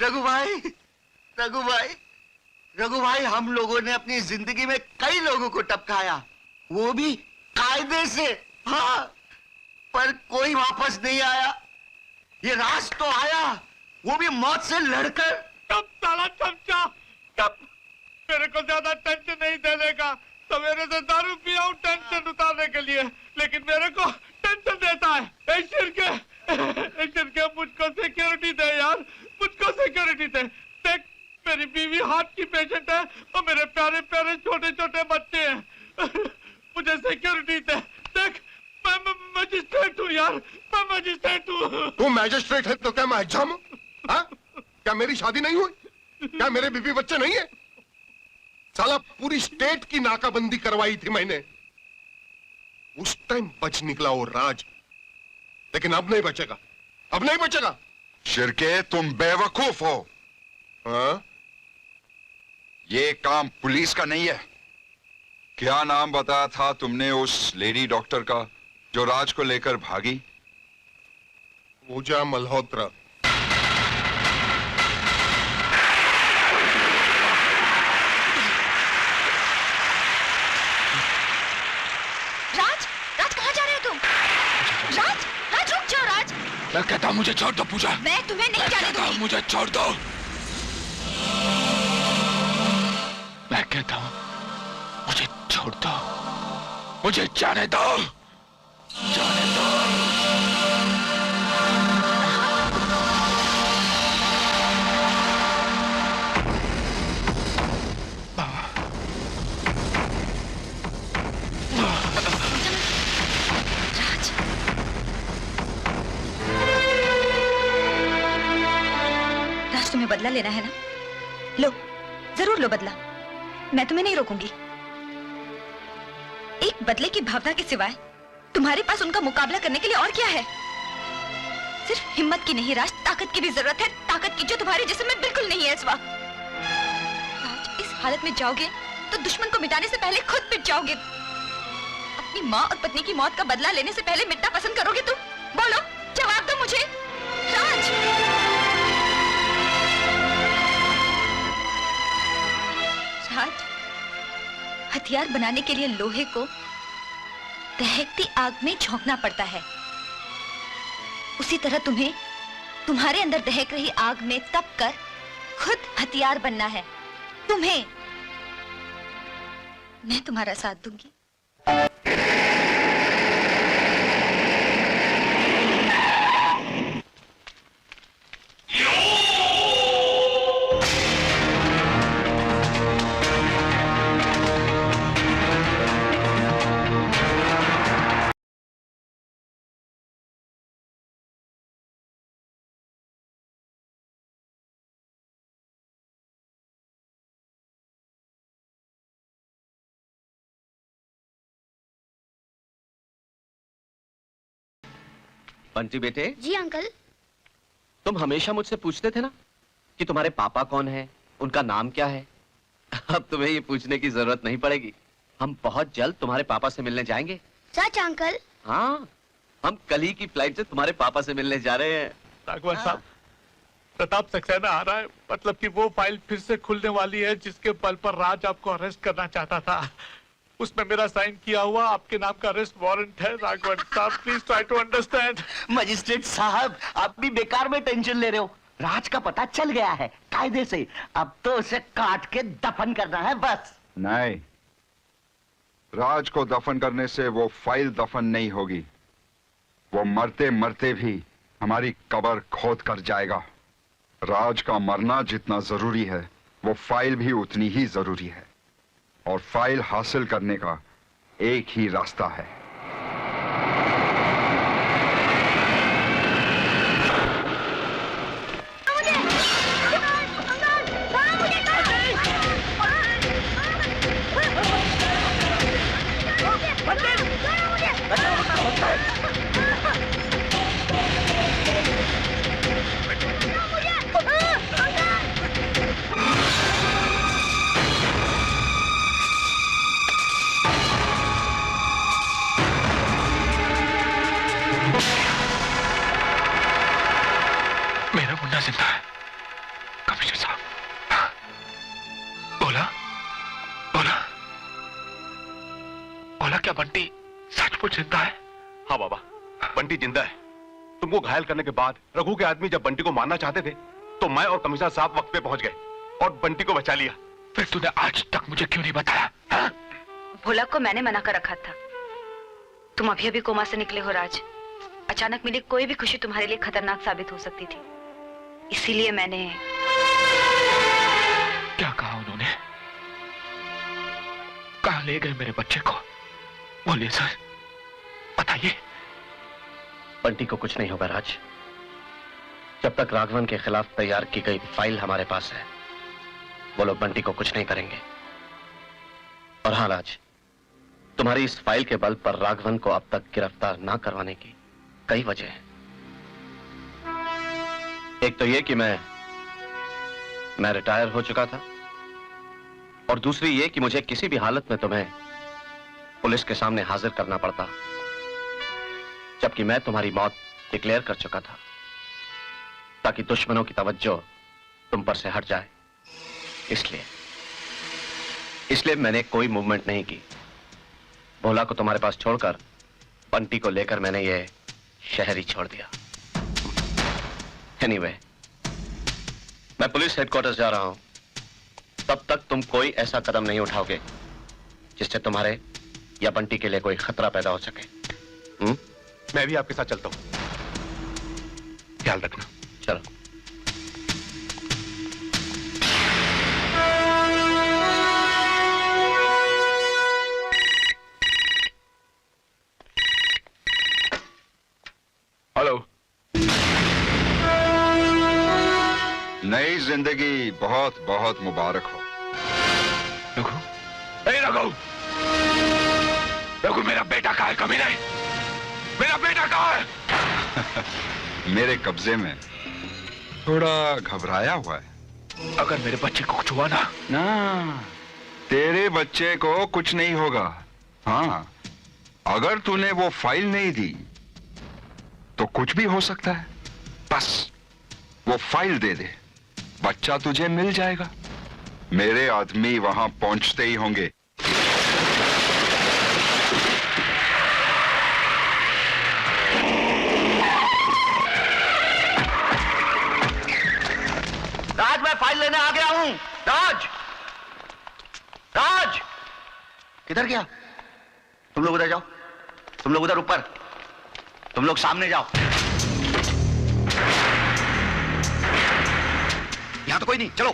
रघु भाई, रघु भाई, रघु भाई, हम लोगों ने अपनी जिंदगी में कई लोगों को टपकाया, वो भी कायदे से। हाँ, पर कोई वापस नहीं आया। ये राज तो आया, वो भी मौत से लड़कर। तब साला चमचा, तब मेरे को ज्यादा टेंशन नहीं देने का। सवेरे से दारू पिया हूँ टेंशन उतारने के लिए, लेकिन मेरे को टेंशन मजिस्ट्रेट तू मैजिस्ट्रेट है तो क्या मैं एग्जाम हूं? हाँ? क्या मेरी शादी नहीं हुई? क्या मेरे बीवी बच्चे नहीं है? साला पूरी स्टेट की नाकाबंदी करवाई थी मैंने। उस टाइम बच निकला वो राज, लेकिन अब नहीं बचेगा, अब नहीं बचेगा। शिरके, तुम बेवकूफ हो। हाँ? ये काम पुलिस का नहीं है। क्या नाम बताया था तुमने उस लेडी डॉक्टर का जो राज को लेकर भागी? पूजा मल्होत्रा। राज, राज कहाँ जा रहे हो तुम? राज, राज रुक जाओ राज। मैं कहता हूँ मुझे छोड़ दो पूजा। मैं तुम्हें नहीं जाने दूंगी। मुझे छोड़ दो। मैं कहता हूँ मुझे छोड़ दो, मुझे जाने दो, जाने दो। राज, राज तुम्हें बदला लेना है ना? लो, जरूर लो बदला। मैं तुम्हें नहीं रोकूंगी। एक बदले की भावना के सिवाय तुम्हारे पास उनका मुकाबला करने के लिए और क्या है? सिर्फ हिम्मत की नहीं राज, ताकत की भी जरूरत है। ताकत की जो तुम्हारे जिस्म में बिल्कुल नहीं है इस वक्त। राज, इस हालत में जाओगे तो दुश्मन को मिटाने से पहले खुद मिट जाओगे। अपनी माँ और पत्नी की मौत का बदला लेने से पहले मिटना पसंद करोगे तुम? बोलो, जवाब दो मुझे राज। राज, हथियार बनाने के लिए लोहे को दहकती आग में झोंकना पड़ता है। उसी तरह तुम्हें तुम्हारे अंदर दहक रही आग में तप कर खुद हथियार बनना है। तुम्हें मैं तुम्हारा साथ दूंगी। बंटी बेटे। जी अंकल। तुम हमेशा मुझसे पूछते थे ना कि तुम्हारे पापा कौन है, उनका नाम क्या है। अब तुम्हें ये पूछने की जरूरत नहीं पड़ेगी। हम बहुत जल्द तुम्हारे पापा से मिलने जाएंगे। सच अंकल? हाँ, हम कल ही की फ्लाइट से तुम्हारे पापा से मिलने जा रहे हैं। राघवन साहब, प्रताप सक्सेना आ रहा है। मतलब कि वो फाइल फिर से खुलने वाली है जिसके बल पर राज आपको अरेस्ट करना चाहता था। उसमें मेरा साइन किया हुआ आपके नाम का अरेस्ट वारंट है। राघवन साहब, please try to understand. Magistrate साहब, आप भी बेकार में टेंशन ले रहे हो। राज का पता चल गया है कायदे से। अब तो उसे काट के दफन करना है बस। नहीं, राज को दफन करने से वो फाइल दफन नहीं होगी। वो मरते मरते भी हमारी कब्र खोद कर जाएगा। राज का मरना जितना जरूरी है, वो फाइल भी उतनी ही जरूरी है। और फाइल हासिल करने का एक ही रास्ता है। मेरा मुन्ना जिंदा है। कमिश्नर साहब, बोला बोला बोला, क्या बंटी सचमुच जिंदा है? हाँ बाबा, बंटी जिंदा है। तुमको घायल करने के बाद रघु के आदमी जब बंटी को मारना चाहते थे तो मैं और कमिश्नर साहब वक्त पे पहुंच गए और बंटी को बचा लिया। फिर तूने आज तक मुझे क्यों नहीं बताया? भोला को मैंने मना कर रखा था। तुम अभी अभी कोमा से निकले हो राज। अचानक मिली कोई भी खुशी तुम्हारे लिए खतरनाक साबित हो सकती थी, इसीलिए मैंने। क्या कहा उन्होंने? कहां ले गए मेरे बच्चे को? बोलिए सर, बताइए। बंटी को कुछ नहीं होगा राज। जब तक राघवन के खिलाफ तैयार की गई फाइल हमारे पास है, वो लोग बंटी को कुछ नहीं करेंगे। और हाँ राज, तुम्हारी इस फाइल के बल पर राघवन को अब तक गिरफ्तार ना करवाने की कई वजह हैं। एक तो ये कि मैं रिटायर हो चुका था, और दूसरी ये कि मुझे किसी भी हालत में तुम्हें पुलिस के सामने हाजिर करना पड़ता, जबकि मैं तुम्हारी मौत डिक्लेयर कर चुका था, ताकि दुश्मनों की तवज्जो तुम पर से हट जाए। इसलिए मैंने कोई मूवमेंट नहीं की। भोला को तुम्हारे पास छोड़कर बंटी को लेकर मैंने ये शहर ही छोड़ दिया। एनीवे, मैं पुलिस हेडक्वार्टर्स जा रहा हूं। तब तक तुम कोई ऐसा कदम नहीं उठाओगे जिससे तुम्हारे या बंटी के लिए कोई खतरा पैदा हो सके। मैं भी आपके साथ चलता हूं। ख्याल रखना। चलो। हेलो। नई जिंदगी बहुत बहुत मुबारक हो। रघु, रघु मेरा बेटा कहाँ है? कमीने, मेरा बेटा कहाँ है? मेरे कब्जे में, थोड़ा घबराया हुआ है। अगर मेरे बच्चे को कुछ हुआ ना? तेरे बच्चे को कुछ नहीं होगा। हाँ, अगर तूने वो फाइल नहीं दी तो कुछ भी हो सकता है। बस वो फाइल दे दे, बच्चा तुझे मिल जाएगा। मेरे आदमी वहां पहुंचते ही होंगे। राज, मैं फाइल लेने आ गया हूं। राज, राज, किधर गया? तुम लोग उधर जाओ, तुम लोग उधर ऊपर, तुम लोग सामने जाओ। यहां तो कोई नहीं, चलो।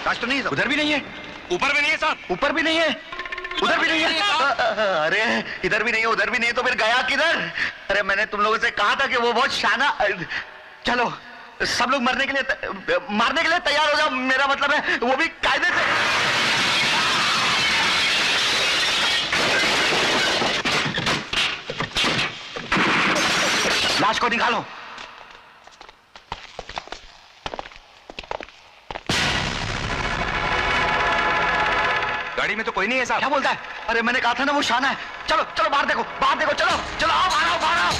राज तो नहीं है, उधर भी नहीं है, ऊपर भी नहीं है साहब, ऊपर भी नहीं है, उधर भी नहीं है। अरे इधर भी नहीं है, उधर भी नहीं है, तो फिर गया किधर? अरे मैंने तुम लोगों से कहा था कि वो बहुत शाना। चलो सब लोग मारने के लिए तैयार हो जाओ। मेरा मतलब है वो भी कायदे से। लाश को निकालो। गाड़ी में तो कोई नहीं है साहब। क्या बोलता है? अरे मैंने कहा था ना वो शाना है। चलो चलो बाहर देखो, बाहर देखो, चलो चलो, आओ बाहर आओ, बाहर आओ।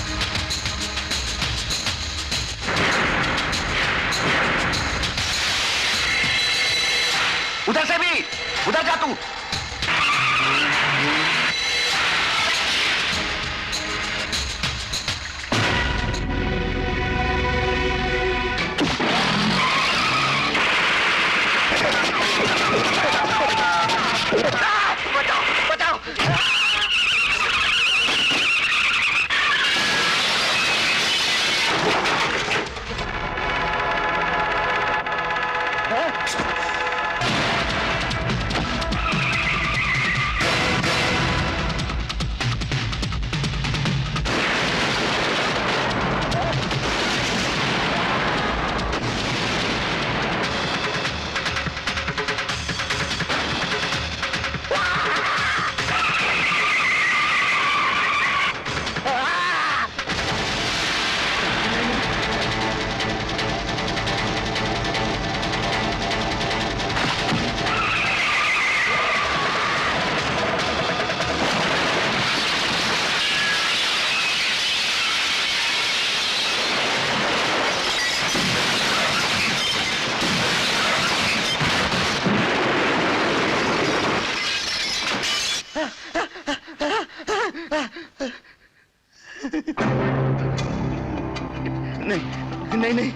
उधर से भी, उधर जा तू। बचाओ बचाओ। नहीं नहीं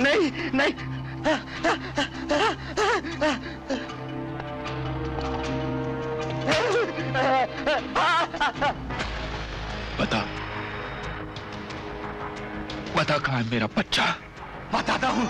नहीं नहीं बता बता कहाँ है मेरा बच्चा? बताता हूँ।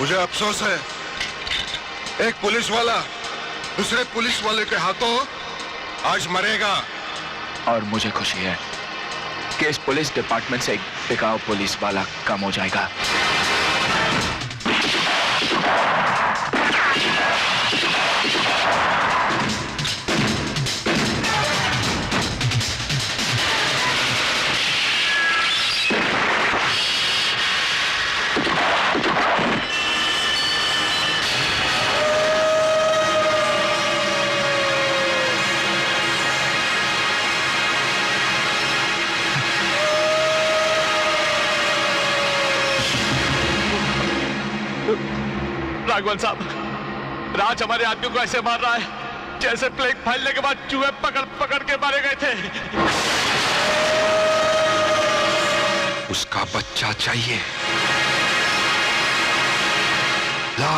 मुझे अफसोस है, एक पुलिस वाला दूसरे पुलिस वाले के हाथों आज मरेगा। और मुझे खुशी है कि इस पुलिस डिपार्टमेंट से एक बिकाऊ पुलिस वाला कम हो जाएगा। राघवन साहब, राज हमारे आदमी को ऐसे मार रहा है जैसे प्लेग फैलने के बाद चूहे पकड़ पकड़ के मारे गए थे। उसका बच्चा चाहिए। ला।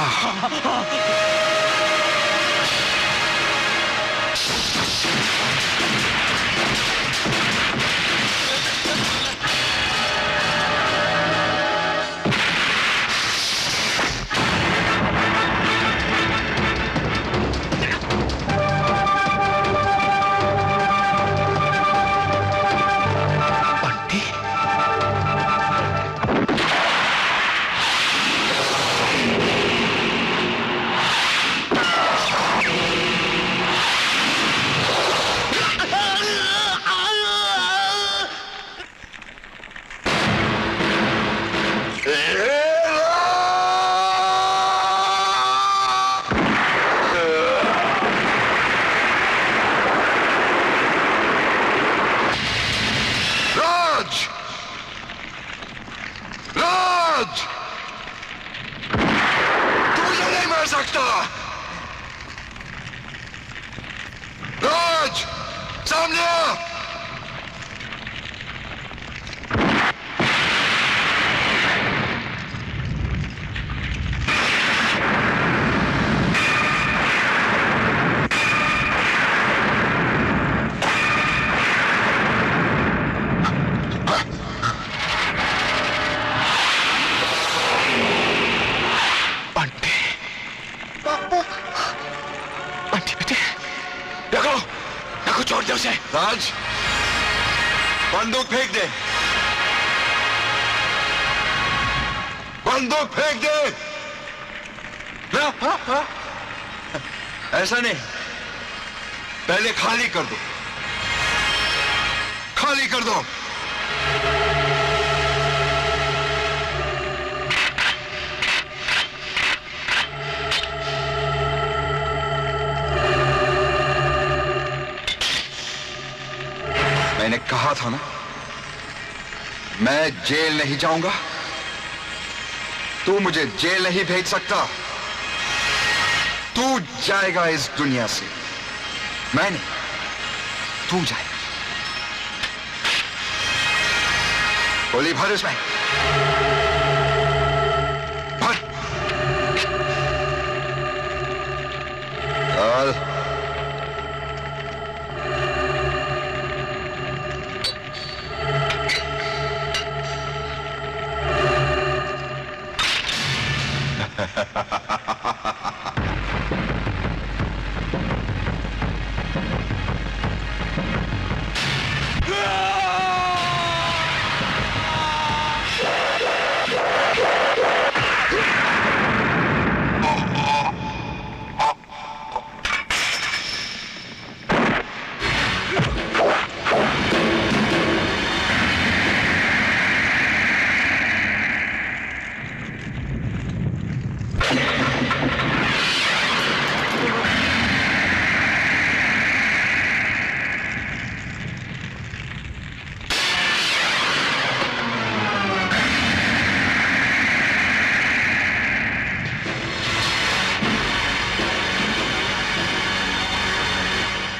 राज, बंदूक फेंक दे। बंदूक फेंक दे। ऐसा नहीं, पहले खाली कर दो। खाली कर दो। मैंने कहा था ना, मैं जेल नहीं जाऊंगा। तू मुझे जेल नहीं भेज सकता। तू जाएगा इस दुनिया से, मैं नहीं, तू जाएगा। गोली भर इसमें, भर। चल।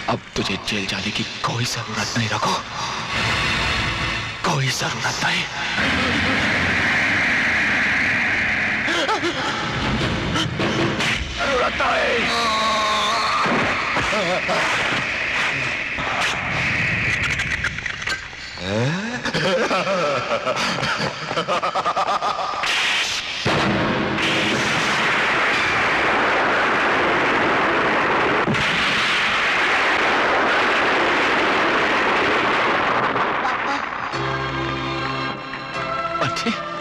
अब तुझे जेल जाने की कोई जरूरत नहीं रघु, कोई जरूरत नहीं। जरूरत नहीं। बच्चे